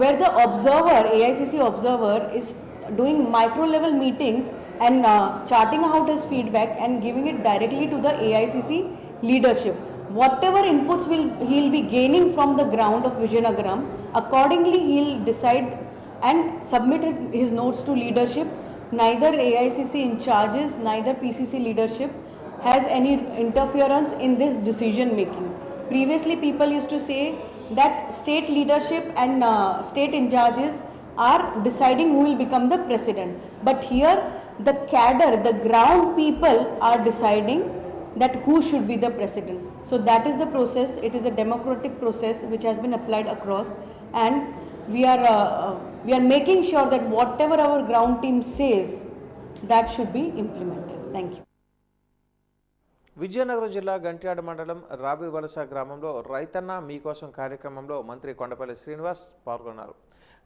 where the observer, AICC observer, is doing micro level meetings and charting out his feedback and giving it directly to the AICC leadership. Whatever inputs he'll be gaining from the ground of Vizianagaram, accordingly he'll decide and submit his notes to leadership. Neither AICC in charges, neither PCC leadership has any interference in this decision making. Previously people used to say that state leadership and state in charges are deciding who will become the president. But here the cadre, the ground people are deciding that who should be the president. So that is the process. It is a democratic process which has been applied across, and we are making sure that whatever our ground team says, that should be implemented. Thank you. Vizianagaram జిల్లా గంట్యాడ మండలం రాబివలస గ్రామంలో రైతన్న మీకోసం కార్యక్రమంలో మంత్రి కొండపల్లి శ్రీనివాస్ పాల్గొన్నారు.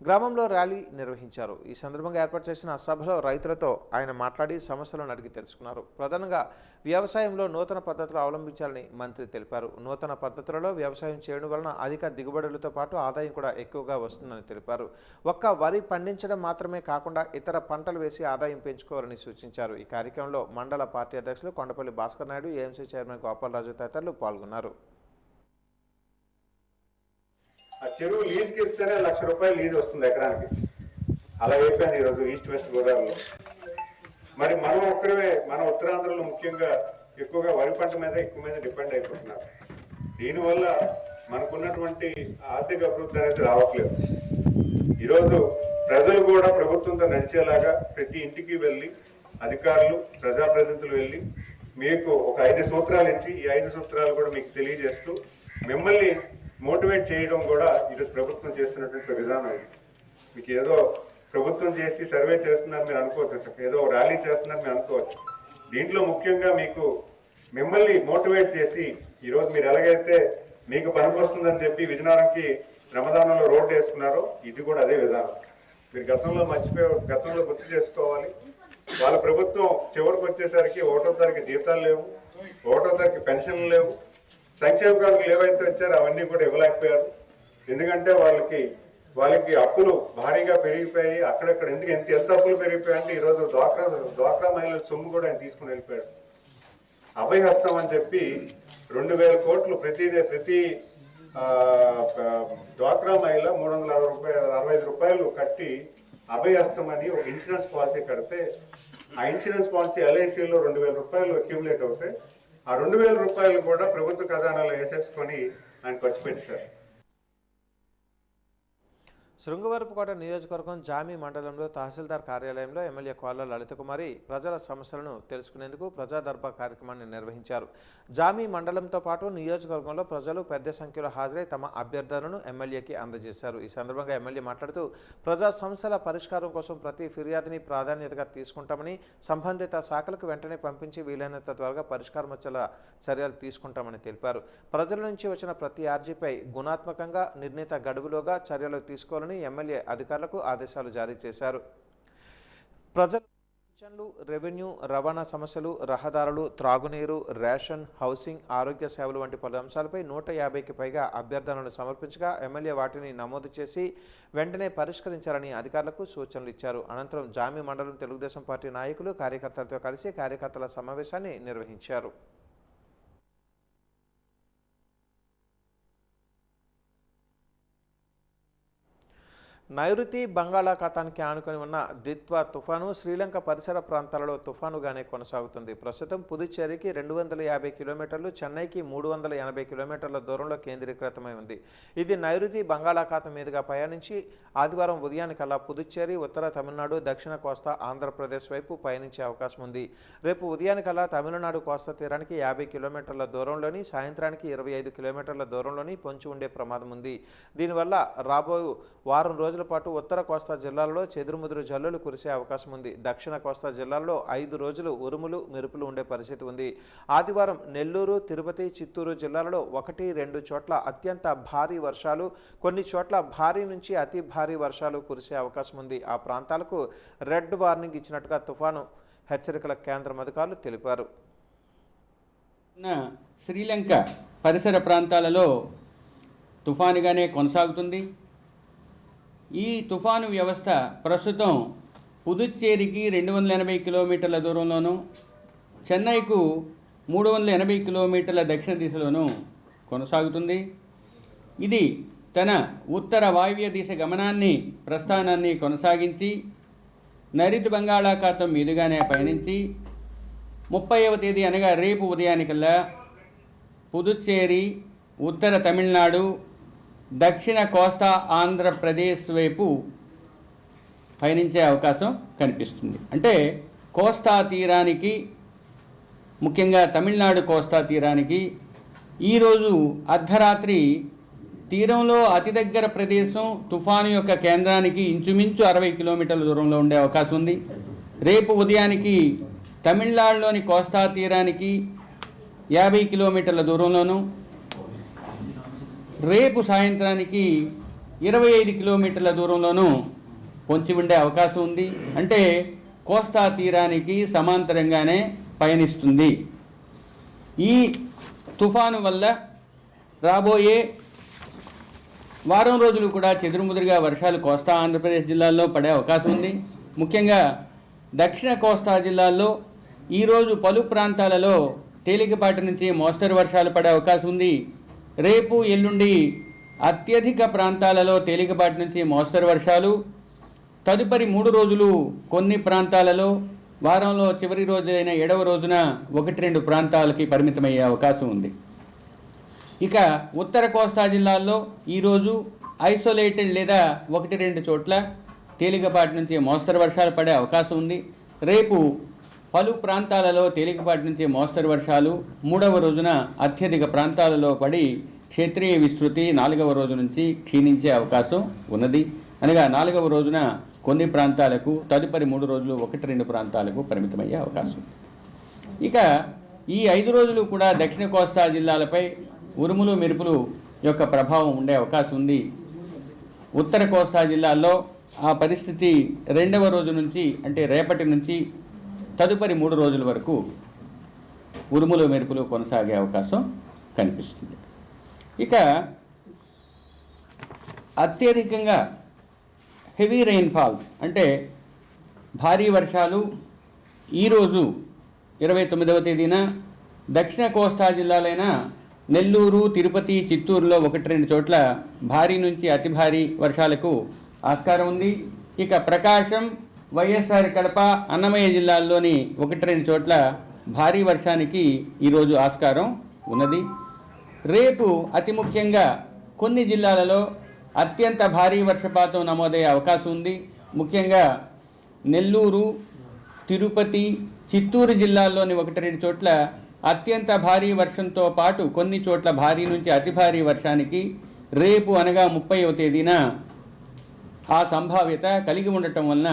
గ్రామంలో ర్యాలీ నిర్వహించారు. ఈ సందర్భంగా ఏర్పాటు చేసిన సభలో రైతులతో ఆయన మాట్లాడి సమస్యలను అడిగి తెలుసుకున్నారు. ప్రధానంగా వ్యవసాయంలో నూతన పద్ధతులు అవలంబించాలని మంత్రి తెలిపారు. నూతన పద్ధతులలో వ్యవసాయం చేయడం వలన అధిక దిగుబడులతో పాటు ఆదాయం కూడా ఎక్కువగా వస్తుందని తెలిపారు. ఒక్క వరి పండించడం మాత్రమే కాకుండా ఇతర పంటలు వేసి ఆదాయం పెంచుకోవాలని సూచించారు. ఈ కార్యక్రమంలో మండల పార్టీ అధ్యక్షులు కొండపల్లి భాస్కర్ నాయుడు, ఏఎంసీ చైర్మన్ గోపాలరాజు తదితరులు పాల్గొన్నారు. ఆ చెరువు లీజ్కి ఇస్తేనే ₹1,00,000 లీజ్ వస్తుంది ఎకరానికి. అలా అయిపోయింది ఈరోజు ఈస్ట్ వెస్ట్ గోదావరిలో. మరి మనం ఒక్కడే మన ఉత్తరాంధ్రలో ముఖ్యంగా ఎక్కువగా వరి పంట మీద డిపెండ్ అయిపోతున్నారు. దీనివల్ల మనకున్నటువంటి ఆర్థిక అభివృద్ధి అనేది రావట్లేదు. ఈరోజు ప్రజలు కూడా ప్రభుత్వంతో నడిచేలాగా ప్రతి ఇంటికి వెళ్ళి అధికారులు, ప్రజాప్రతినిధులు వెళ్ళి మీకు ఒక 5 సూత్రాలు ఇచ్చి ఈ 5 సూత్రాలు కూడా మీకు తెలియజేస్తూ మిమ్మల్ని మోటివేట్ చేయడం కూడా ఈరోజు ప్రభుత్వం చేస్తున్నటువంటి విధానం. మీకు ఏదో ప్రభుత్వం చేసి సర్వే చేస్తున్నారు మీరు అనుకోవచ్చు, ఏదో ర్యాలీ చేస్తున్నారు మీరు అనుకోవచ్చు. దీంట్లో ముఖ్యంగా మిమ్మల్ని మోటివేట్ చేసి ఈరోజు మీరు ఎలాగైతే మీకు పనికొస్తుందని చెప్పి విజయనగరంకి శ్రమదానంలో రోడ్డు వేసుకున్నారో ఇది కూడా అదే విధానం. మీరు గతంలో గుర్తు చేసుకోవాలి. వాళ్ళ ప్రభుత్వం చివరికి వచ్చేసరికి 1వ తారీఖు జీతాలు లేవు, 1వ తారీఖు పెన్షన్లు లేవు, సంక్షేమ కార్డులు ఏవైతే వచ్చారో అవన్నీ కూడా ఇవ్వలేకపోయారు. ఎందుకంటే వాళ్ళకి అప్పులు భారీగా పెరిగిపోయి అక్కడక్కడ ఎంత అప్పులు పెరిగిపోయాయంటే ఈరోజు డ్వాక్రా మహిళల సొమ్ము కూడా ఆయన తీసుకుని వెళ్ళిపోయాడు. అభయహస్తం అని చెప్పి 2,000 కోట్లు ప్రతి డ్వాక్రా మహిళ ₹365 కట్టి అభయహస్తం అని ఒక ఇన్సూరెన్స్ పాలసీ కడితే ఆ ఇన్సూరెన్స్ పాలసీ LICలో ₹2,000 అక్యూములేట్ అవుతే ఆ 2,000 రూపాయలు కూడా ప్రభుత్వ ఖజానాలో వేసేసుకొని ఆయన ఖర్చు పెట్టారు. శృంగవరపుకోట నియోజకవర్గం జామి మండలంలో తహసీల్దార్ కార్యాలయంలో ఎమ్మెల్యే కోళ్ల లలితకుమారి ప్రజల సమస్యలను తెలుసుకునేందుకు ప్రజా దర్బార్ కార్యక్రమాన్ని నిర్వహించారు. జామి మండలంతో పాటు నియోజకవర్గంలో ప్రజలు పెద్ద సంఖ్యలో హాజరై తమ అభ్యర్థనను ఎమ్మెల్యేకి అందజేశారు. ఈ సందర్భంగా ఎమ్మెల్యే మాట్లాడుతూ ప్రజా సమస్యల పరిష్కారం కోసం ప్రతి ఫిర్యాదుని ప్రాధాన్యతగా తీసుకుంటామని, సంబంధిత శాఖలకు వెంటనే పంపించి వీలైనంత త్వరగా పరిష్కారం వచ్చేలా చర్యలు తీసుకుంటామని తెలిపారు. ప్రజల నుంచి వచ్చిన ప్రతి అర్జీపై గుణాత్మకంగా నిర్ణీత గడువులోగా చర్యలు తీసుకోవాలని ఎమ్మెల్యే అధికారులకు ఆదేశాలు జారీ చేశారు. ప్రజల పింఛన్లు, రెవెన్యూ, రవాణా సమస్యలు, రహదారులు, త్రాగునీరు, రేషన్, హౌసింగ్, ఆరోగ్య సేవలు వంటి పలు అంశాలపై 150కి పైగా అభ్యర్థనలు సమర్పించగా ఎమ్మెల్యే వాటిని నమోదు చేసి వెంటనే పరిష్కరించాలని అధికారులకు సూచనలు ఇచ్చారు. అనంతరం జామి మండలం తెలుగుదేశం పార్టీ నాయకులు కార్యకర్తలతో కలిసి కార్యకర్తల సమావేశాన్ని నిర్వహించారు. నైరుతి బంగాళాఖాతానికి ఆనుకొని ఉన్న దిత్వా తుఫాను శ్రీలంక పరిసర ప్రాంతాలలో తుఫానుగానే కొనసాగుతుంది. ప్రస్తుతం పుదుచ్చేరికి 250 కిలోమీటర్లు, చెన్నైకి 380 కిలోమీటర్ల దూరంలో కేంద్రీకృతమై ఉంది. ఇది నైరుతి బంగాళాఖాతం మీదుగా పయనించి ఆదివారం ఉదయానికల్లా పుదుచ్చేరి, ఉత్తర తమిళనాడు, దక్షిణ కోస్తా ఆంధ్రప్రదేశ్ వైపు పయనించే అవకాశం ఉంది. రేపు ఉదయానికల్లా తమిళనాడు కోస్తా తీరానికి 50 కిలోమీటర్ల దూరంలోని, సాయంత్రానికి 25 కిలోమీటర్ల దూరంలోని పొంచి ఉండే ప్రమాదం ఉంది. దీనివల్ల రాబోయే వారం రోజుల పాటు ఉత్తర కోస్తా జిల్లాల్లో చెదురుముదురు జల్లులు కురిసే అవకాశం ఉంది. దక్షిణ కోస్తా జిల్లాల్లో 5 రోజులు ఉరుములు మెరుపులు ఉండే పరిస్థితి ఉంది. ఆదివారం నెల్లూరు, తిరుపతి, చిత్తూరు జిల్లాలలో 1-2 చోట్ల అత్యంత భారీ వర్షాలు, కొన్ని చోట్ల భారీ నుంచి అతి భారీ వర్షాలు కురిసే అవకాశం ఉంది. ఆ ప్రాంతాలకు రెడ్ వార్నింగ్ ఇచ్చినట్టుగా తుఫాను హెచ్చరికల కేంద్రం అధికారులు తెలిపారు. శ్రీలంక పరిసర ప్రాంతాలలో తుఫానుగానే కొనసాగుతుంది. ఈ తుఫాను వ్యవస్థ ప్రస్తుతం పుదుచ్చేరికి 280 కిలోమీటర్ల దూరంలోనూ, చెన్నైకు 380 కిలోమీటర్ల దక్షిణ దిశలోనూ కొనసాగుతుంది. ఇది తన ఉత్తర వాయువ్య దిశ గమనాన్ని, ప్రస్థానాన్ని కొనసాగించి నైరుతి బంగాళాఖాతం మీదుగానే పయనించి 30వ తేదీ అనగా రేపు ఉదయానికల్లా పుదుచ్చేరి, ఉత్తర తమిళనాడు, దక్షిణ కోస్తా ఆంధ్రప్రదేశ్ వైపు పయనించే అవకాశం కనిపిస్తుంది. అంటే కోస్తా తీరానికి, ముఖ్యంగా తమిళనాడు కోస్తా తీరానికి ఈరోజు అర్ధరాత్రి తీరంలో అతి దగ్గర ప్రదేశం తుఫాను యొక్క కేంద్రానికి ఇంచుమించు 60 కిలోమీటర్ల దూరంలో ఉండే అవకాశం ఉంది. రేపు ఉదయానికి తమిళనాడులోని కోస్తా తీరానికి 50 కిలోమీటర్ల దూరంలోనూ, రేపు సాయంత్రానికి 25 కిలోమీటర్ల దూరంలోనూ పొంచి ఉండే అవకాశం ఉంది. అంటే కోస్తా తీరానికి సమాంతరంగానే పయనిస్తుంది. ఈ తుఫాను వల్ల రాబోయే వారం రోజులు కూడా చెదురుముదురుగా వర్షాలు కోస్తా ఆంధ్రప్రదేశ్ జిల్లాల్లో పడే అవకాశం ఉంది. ముఖ్యంగా దక్షిణ కోస్తా జిల్లాల్లో ఈరోజు పలు ప్రాంతాలలో తేలికపాటి నుంచి మోస్తరు వర్షాలు పడే అవకాశం ఉంది. రేపు ఎల్లుండి అత్యధిక ప్రాంతాలలో తేలికపాటి నుంచి మోస్తరు వర్షాలు, తదుపరి 3 రోజులు కొన్ని ప్రాంతాలలో, వారంలో చివరి రోజైన 7వ రోజున 1-2 ప్రాంతాలకి పరిమితమయ్యే అవకాశం ఉంది. ఇక ఉత్తర కోస్తా జిల్లాల్లో ఈరోజు ఐసోలేటెడ్ లేదా 1-2 చోట్ల తేలికపాటి నుంచి మోస్తరు వర్షాలు పడే అవకాశం ఉంది. రేపు పలు ప్రాంతాలలో తేలికపాటి నుంచి మోస్తరు వర్షాలు, 3వ రోజున అత్యధిక ప్రాంతాలలో పడి క్షేత్రీయ విస్తృతి 4వ రోజు నుంచి క్షీణించే అవకాశం ఉన్నది. అనగా 4వ రోజున కొన్ని ప్రాంతాలకు, తదుపరి 3 రోజులు 1-2 ప్రాంతాలకు పరిమితమయ్యే అవకాశం. ఇక ఈ 5 రోజులు కూడా దక్షిణ కోస్తా జిల్లాలపై ఉరుములు మెరుపులు యొక్క ప్రభావం ఉండే అవకాశం ఉంది. ఉత్తర కోస్తా జిల్లాల్లో ఆ పరిస్థితి 2వ రోజు నుంచి, అంటే రేపటి నుంచి తదుపరి 3 రోజుల వరకు ఉరుములు మెరుపులు కొనసాగే అవకాశం కనిపిస్తుంది. ఇక అత్యధికంగా హెవీ రెయిన్ఫాల్స్ అంటే భారీ వర్షాలు ఈరోజు 29వ తేదీన దక్షిణ కోస్తా జిల్లాలైన నెల్లూరు, తిరుపతి, చిత్తూరులో 1-2 చోట్ల భారీ నుంచి అతి భారీ వర్షాలకు ఆస్కారం ఉంది. ఇక ప్రకాశం, వైఎస్ఆర్ కడప, అన్నమయ్య జిల్లాల్లోని 1-2 చోట్ల భారీ వర్షానికి ఈరోజు ఆస్కారం ఉన్నది. రేపు అతి ముఖ్యంగా కొన్ని జిల్లాలలో అత్యంత భారీ వర్షపాతం నమోదయ్యే అవకాశం ఉంది. ముఖ్యంగా నెల్లూరు, తిరుపతి, చిత్తూరు జిల్లాల్లోని 1-2 చోట్ల అత్యంత భారీ వర్షంతో పాటు కొన్ని చోట్ల భారీ నుంచి అతి భారీ వర్షానికి రేపు అనగా 30వ తేదీన ఆ సంభావ్యత కలిగి ఉండటం వలన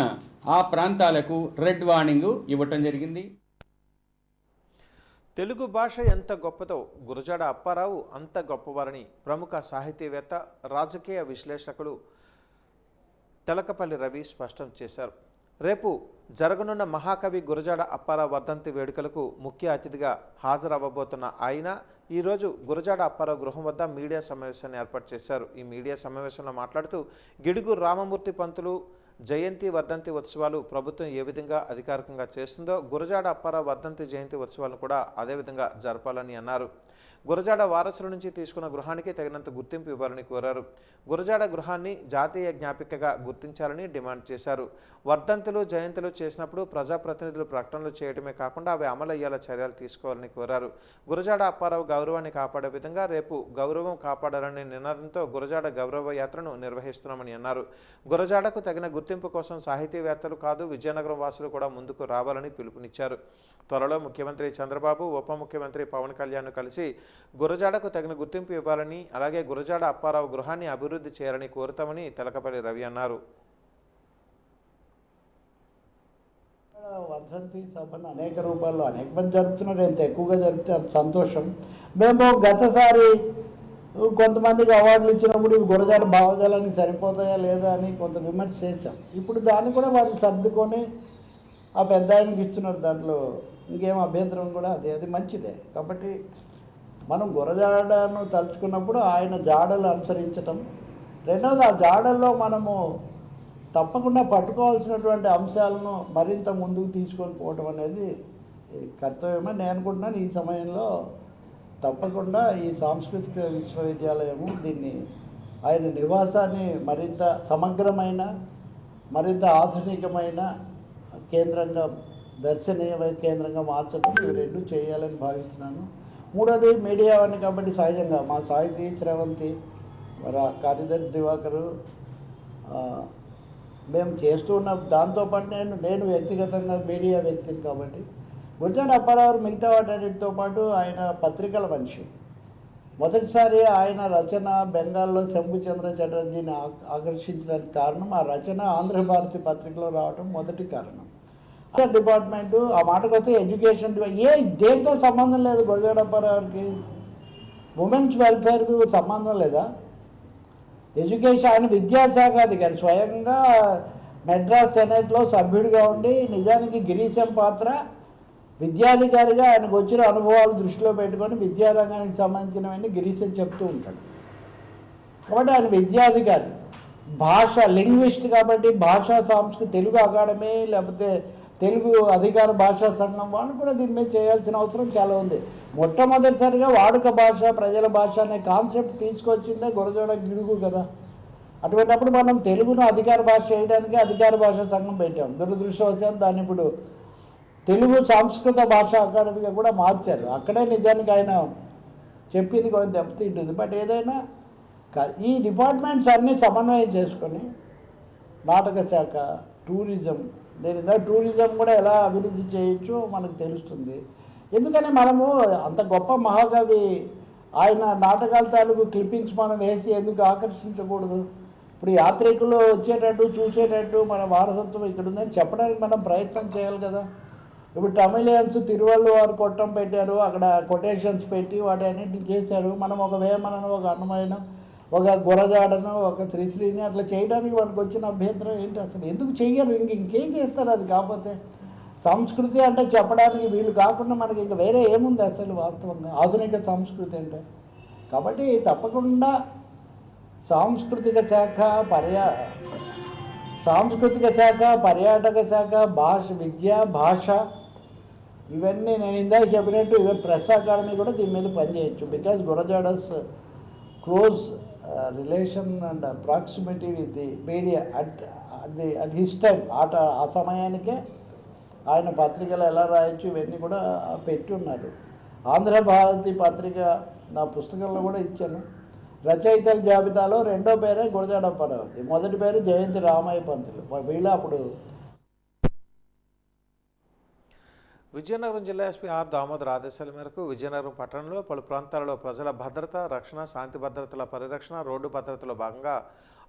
ఆ ప్రాంతాలకు రెడ్ వార్నింగ్ ఇవ్వటం జరిగింది. తెలుగు భాష ఎంత గొప్పదో గురజాడ అప్పారావు అంత గొప్పవారని ప్రముఖ సాహితీవేత్త, రాజకీయ విశ్లేషకులు తెలకపల్లి రవి స్పష్టం చేశారు. రేపు జరగనున్న మహాకవి గురజాడ అప్పారావు వర్ధంతి వేడుకలకు ముఖ్య అతిథిగా హాజరవ్వబోతున్న ఆయన ఈరోజు గురజాడ అప్పారావు గృహం వద్ద మీడియా సమావేశాన్ని ఏర్పాటు చేశారు. ఈ మీడియా సమావేశంలో మాట్లాడుతూ గిడుగు రామమూర్తి పంతులు జయంతి వర్ధంతి ఉత్సవాలు ప్రభుత్వం ఏ విధంగా అధికారికంగా చేస్తుందో గురజాడ అప్పారావు వర్ధంతి జయంతి ఉత్సవాలను కూడా అదేవిధంగా జరపాలని అన్నారు. గురజాడ వారసుల నుంచి తీసుకున్న గృహానికి తగినంత గుర్తింపు ఇవ్వాలని కోరారు. గురజాడ గృహాన్ని జాతీయ జ్ఞాపికగా గుర్తించాలని డిమాండ్ చేశారు. వర్ధంతులు జయంతులు చేసినప్పుడు ప్రజాప్రతినిధులు ప్రకటనలు చేయడమే కాకుండా అవి అమలయ్యేలా చర్యలు తీసుకోవాలని కోరారు. గురజాడ అప్పారావు గౌరవాన్ని కాపాడే విధంగా రేపు గౌరవం కాపాడాలనే నినాదంతో గురజాడ గౌరవ యాత్రను నిర్వహిస్తున్నామని అన్నారు. గురజాడకు తగిన గుర్తింపు కోసం సాహితీవేత్తలు కాదు విజయనగరం వాసులు కూడా ముందుకు రావాలని పిలుపునిచ్చారు. త్వరలో ముఖ్యమంత్రి చంద్రబాబు, ఉప ముఖ్యమంత్రి పవన్ కళ్యాణ్ కలిసి గురజాడకు తగిన గుర్తింపు ఇవ్వాలని, అలాగే గురజాడ అప్పారావు గృహాన్ని అభివృద్ధి చేయాలని కోరుతామని తెలకపల్లి రవి అన్నారు. వర్ధంతి సభను అనేక రూపాల్లో అనేక మంది జరుపుతున్నారు. ఎంత ఎక్కువగా జరిపితే అంత సంతోషం. మేము గతసారి కొంతమందికి అవార్డులు ఇచ్చినప్పుడు ఇవి గురజాడ భావజాలానికి సరిపోతాయా లేదా అని కొంత విమర్శ చేశాం. ఇప్పుడు దాన్ని కూడా వాళ్ళు సర్దుకొని ఆ పెద్ద ఆయనకి ఇస్తున్నారు. దాంట్లో ఇంకేం అభ్యంతరం కూడా అది మంచిదే. కాబట్టి మనం గురజాడను తలుచుకున్నప్పుడు ఆయన జాడలు అనుసరించటం, రెండవది ఆ జాడల్లో మనము తప్పకుండా పట్టుకోవాల్సినటువంటి అంశాలను మరింత ముందుకు తీసుకొని పోవటం అనేది కర్తవ్యమని నేను అనుకుంటున్నాను. ఈ సమయంలో తప్పకుండా ఈ సాంస్కృతిక విశ్వవిద్యాలయము దీన్ని ఆయన నివాసాన్ని మరింత సమగ్రమైన, మరింత ఆధునికమైన కేంద్రంగా, దర్శనీయ కేంద్రంగా మార్చడం, ఇవి రెండు చేయాలని భావిస్తున్నాను. మూడోది మీడియా అని కాబట్టి సహజంగా మా సాహితీ శ్రవంతి, కార్యదర్శి దివాకరు మేము చేస్తూ ఉన్న దాంతోపాటు నేను వ్యక్తిగతంగా మీడియా వ్యక్తిని కాబట్టి గురజాడ అప్పారావు మిగతా వాటితో పాటు ఆయన పత్రికల మనిషి. మొదటిసారి ఆయన రచన బెంగాల్లో శంభుచంద్ర చటర్జీని ఆకర్షించడానికి కారణం ఆ రచన ఆంధ్రభారతి పత్రికలో రావడం మొదటి కారణం. డిపార్ట్మెంటు ఆ మాటకొస్తే ఎడ్యుకేషన్ దేంతో సంబంధం లేదు గురజాడ అప్పారావుకి. ఉమెన్స్ వెల్ఫేర్కు సంబంధం లేదా? ఎడ్యుకేషన్, ఆయన విద్యాశాఖ అధికారి, స్వయంగా మెడ్రాస్ సెనేట్లో సభ్యుడిగా ఉండి నిజానికి గిరీశం పాత్ర విద్యాధికారిగా ఆయనకు వచ్చిన అనుభవాలు దృష్టిలో పెట్టుకొని విద్యారంగానికి సంబంధించినవన్నీ గిరీశం చెప్తూ ఉంటాడు. కాబట్టి ఆయన విద్యాధికారి, భాష లింగ్విస్ట్ కాబట్టి భాషా సంస్కృతి తెలుగు అకాడమీ లేకపోతే తెలుగు అధికార భాషా సంఘం వాళ్ళు కూడా దీని మీద చేయాల్సిన అవసరం చాలా ఉంది. మొట్టమొదటిసారిగా వాడుక భాష, ప్రజల భాష అనే కాన్సెప్ట్ తీసుకొచ్చిందే గురజాడ గిడుగు కదా. అటువంటిప్పుడు మనం తెలుగును అధికార భాష చేయడానికి అధికార భాషా సంఘం పెట్టాం. దురదృష్టవశాత్తు దాన్ని ఇప్పుడు తెలుగు సంస్కృత భాషా అకాడమీగా కూడా మార్చారు. అక్కడే నిజానికి ఆయన చెప్పింది కొంచెం దెబ్బతింటుంది. బట్ ఏదైనా ఈ డిపార్ట్మెంట్స్ అన్నీ సమన్వయం చేసుకొని నాటక శాఖ, టూరిజం, టూరిజం కూడా ఎలా అభివృద్ధి చేయొచ్చో మనకు తెలుస్తుంది. ఎందుకని మనము అంత గొప్ప మహాకవి ఆయన నాటకాల తాలూకు క్లిప్పింగ్స్ మనం వేసి ఎందుకు ఆకర్షించకూడదు? ఇప్పుడు యాత్రికులు వచ్చేటట్టు చూసేటట్టు మన వారసత్వం ఇక్కడ ఉందని చెప్పడానికి మనం ప్రయత్నం చేయాలి కదా. ఇప్పుడు తమిళియన్స్ తిరువళ్ళవారు కొట్టం పెట్టారు, అక్కడ కొటేషన్స్ పెట్టి వాటి అన్నింటినీ చేశారు. మనం ఒక వేమనను, ఒక అన్నమయ్యను, ఒక గురజాడను, ఒక శ్రీశ్రీని అట్లా చేయడానికి మనకు వచ్చిన అభ్యంతరం ఏంటి? అసలు ఎందుకు చెయ్యరు? ఇంకేం చేస్తారు? అది కాకపోతే సంస్కృతి అంటే చెప్పడానికి వీళ్ళు కాకుండా మనకి ఇంకా వేరే ఏముంది అసలు వాస్తవంగా ఆధునిక సంస్కృతి అంటే? కాబట్టి తప్పకుండా సాంస్కృతిక శాఖ, పర్యాటక శాఖ, విద్య, భాష, ఇవన్నీ నేను ఇందాక చెప్పినట్టు ఈవెన్ ప్రెస్ అకాడమీ కూడా దీని మీద పనిచేయచ్చు. Because Gurajada's close relation and proximity with the media at his time, ఆ సమయానికే ఆయన పత్రికలు ఎలా రాయొచ్చు ఇవన్నీ కూడా పెట్టున్నారు. ఆంధ్రభారతి పత్రిక నా పుస్తకంలో కూడా ఇచ్చాను. రచయితల జాబితాలో రెండో పేరే గురజాడ అప్పారావు, మొదటి పేరు జయంతి రామయ్య పంతులు. వీళ్ళు అప్పుడు విజయనగరం జిల్లా ఎస్పీ ఆర్ దామోదర్ ఆదేశాల మేరకు విజయనగరం పట్టణంలో పలు ప్రాంతాలలో ప్రజల భద్రత, రక్షణ, శాంతి భద్రతల పరిరక్షణ, రోడ్డు భద్రతలో భాగంగా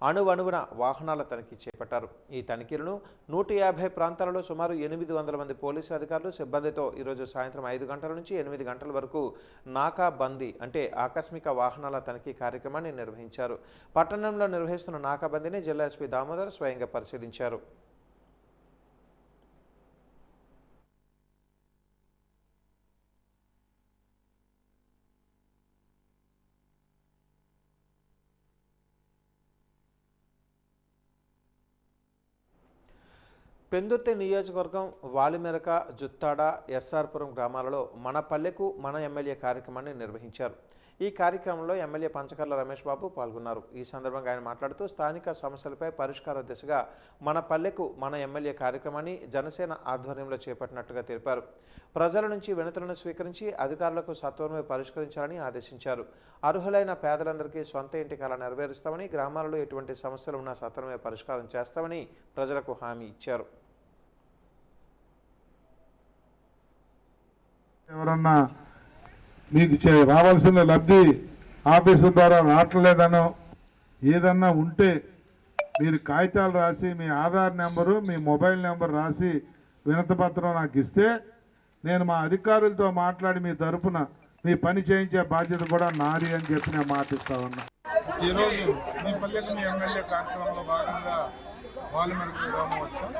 అణువణువున వాహనాల తనిఖీ చేపట్టారు. ఈ తనిఖీలను 150 ప్రాంతాలలో సుమారు 800 మంది పోలీసు అధికారులు సిబ్బందితో ఈరోజు సాయంత్రం 5 గంటల నుంచి 8 గంటల వరకు నాకా బందీ అంటే ఆకస్మిక వాహనాల తనిఖీ కార్యక్రమాన్ని నిర్వహించారు. పట్టణంలో నిర్వహిస్తున్న నాకా బందీని జిల్లా ఎస్పీ దామోదర్ స్వయంగా పరిశీలించారు. పెందుర్తి నియోజకవర్గం వాలిమెరక, జుత్తాడ, ఎస్ఆర్పురం గ్రామాలలో మన పల్లెకు మన ఎమ్మెల్యే కార్యక్రమాన్ని నిర్వహించారు. ఈ కార్యక్రమంలో ఎమ్మెల్యే పంచకర్ల రమేష్ బాబు పాల్గొన్నారు. ఈ సందర్భంగా ఆయన మాట్లాడుతూ స్థానిక సమస్యలపై పరిష్కార దిశగా మన పల్లెకు మన ఎమ్మెల్యే కార్యక్రమాన్ని జనసేన ఆధ్వర్యంలో చేపట్టినట్టుగా తెలిపారు. ప్రజల నుంచి వినతులను స్వీకరించి అధికారులకు సత్వరమే పరిష్కరించాలని ఆదేశించారు. అర్హులైన పేదలందరికీ సొంత ఇంటి కల నెరవేరుస్తామని, గ్రామాలలో ఎటువంటి సమస్యలు ఉన్నా సత్వరమే పరిష్కారం చేస్తామని ప్రజలకు హామీ ఇచ్చారు. ఎవరన్నా మీకు రావాల్సిన లబ్ధి ఆఫీసు ద్వారా రావట్లేదనో ఏదన్నా ఉంటే మీరు కాగితాలు రాసి మీ ఆధార్ నెంబరు, మీ మొబైల్ నెంబర్ రాసి వినతిపత్రం నాకు ఇస్తే నేను మా అధికారులతో మాట్లాడి మీ తరపున మీ పని చేయించే బాధ్యత కూడా నాది అని చెప్పి నేను మాటిస్తా ఉన్నా. ఈరోజు మీ పల్లెకు మీ ఎమ్మెల్యే కార్యక్రమంలో భాగంగా వాలిమెరక గ్రామం వచ్చాం.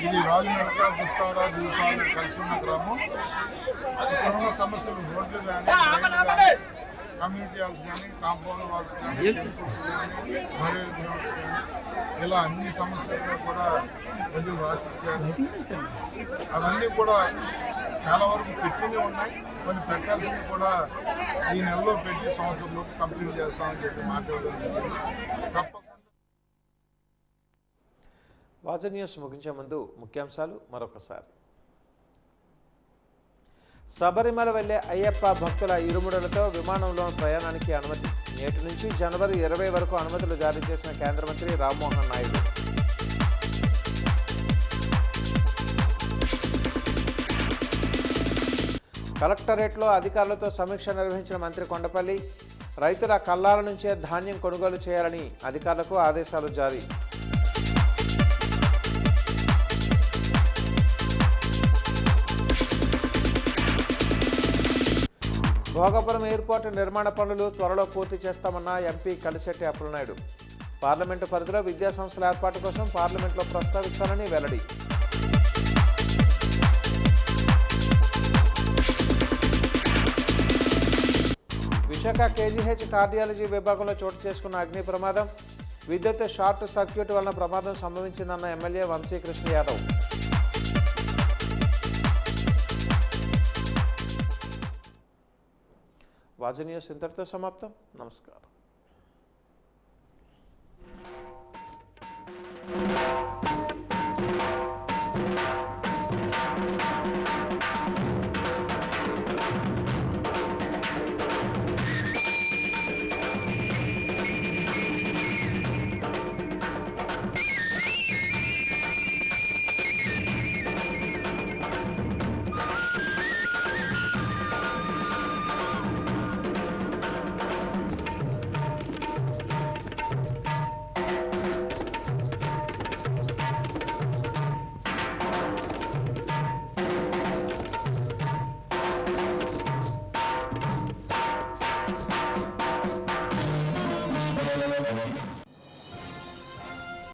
ఇది వాలిమెరక, జుత్తాడ, దీపాలు కలిసి ఉన్న గ్రామం. ఇక్కడ ఉన్న సమస్యలు రోడ్లు కానీ, కమ్యూనిటీ హాల్స్ కానీ, కాంపౌండ్ వాల్స్ కానీ, టెంపుల్స్ కానీ, బరియల్ గ్రౌండ్స్ కానీ, ఇలా అన్ని సమస్యలను కూడా ప్రజలు రాసిచ్చారు. అవన్నీ కూడా చాలా వరకు పెట్టినే ఉన్నాయి. కొన్ని పెట్టాల్సినవి కూడా ఈ నెలలో పెట్టి సంవత్సరంలోకి కంప్లీట్ చేస్తామని చెప్పి మాట్లాడడం జరిగింది. తప్పకుండా వాజ న్యూస్ ముగించే ముందు ముఖ్యాంశాలు మరొకసారి. శబరిమల వెళ్లే అయ్యప్ప భక్తుల ఇరుముడులతో విమానంలో ప్రయాణానికి అనుమతి. నేటి నుంచి జనవరి 20 వరకు అనుమతులు జారీ చేసిన కేంద్ర మంత్రి రామ్మోహన్ నాయుడు. కలెక్టరేట్లో అధికారులతో సమీక్ష నిర్వహించిన మంత్రి కొండపల్లి. రైతుల కల్లాల నుంచే ధాన్యం కొనుగోలు చేయాలని అధికారులకు ఆదేశాలు జారీ. భోగాపురం ఎయిర్పోర్టు నిర్మాణ పనులు త్వరలో పూర్తి చేస్తామన్న ఎంపీ కలిశెట్టి అప్పలనాయుడు. పార్లమెంటు పరిధిలో విద్యాసంస్థల ఏర్పాటు కోసం పార్లమెంట్లో ప్రస్తావిస్తానని వెల్లడి. విశాఖ కేజీహెచ్ కార్డియాలజీ విభాగంలో చోటు చేసుకున్న అగ్ని ప్రమాదం. విద్యుత్ షార్ట్ సర్క్యూట్ వలన ప్రమాదం సంభవించిందన్న ఎమ్మెల్యే వంశీకృష్ణ యాదవ్. వాజ న్యూస్ ఇంతటితో సమాప్తం. నమస్కారం.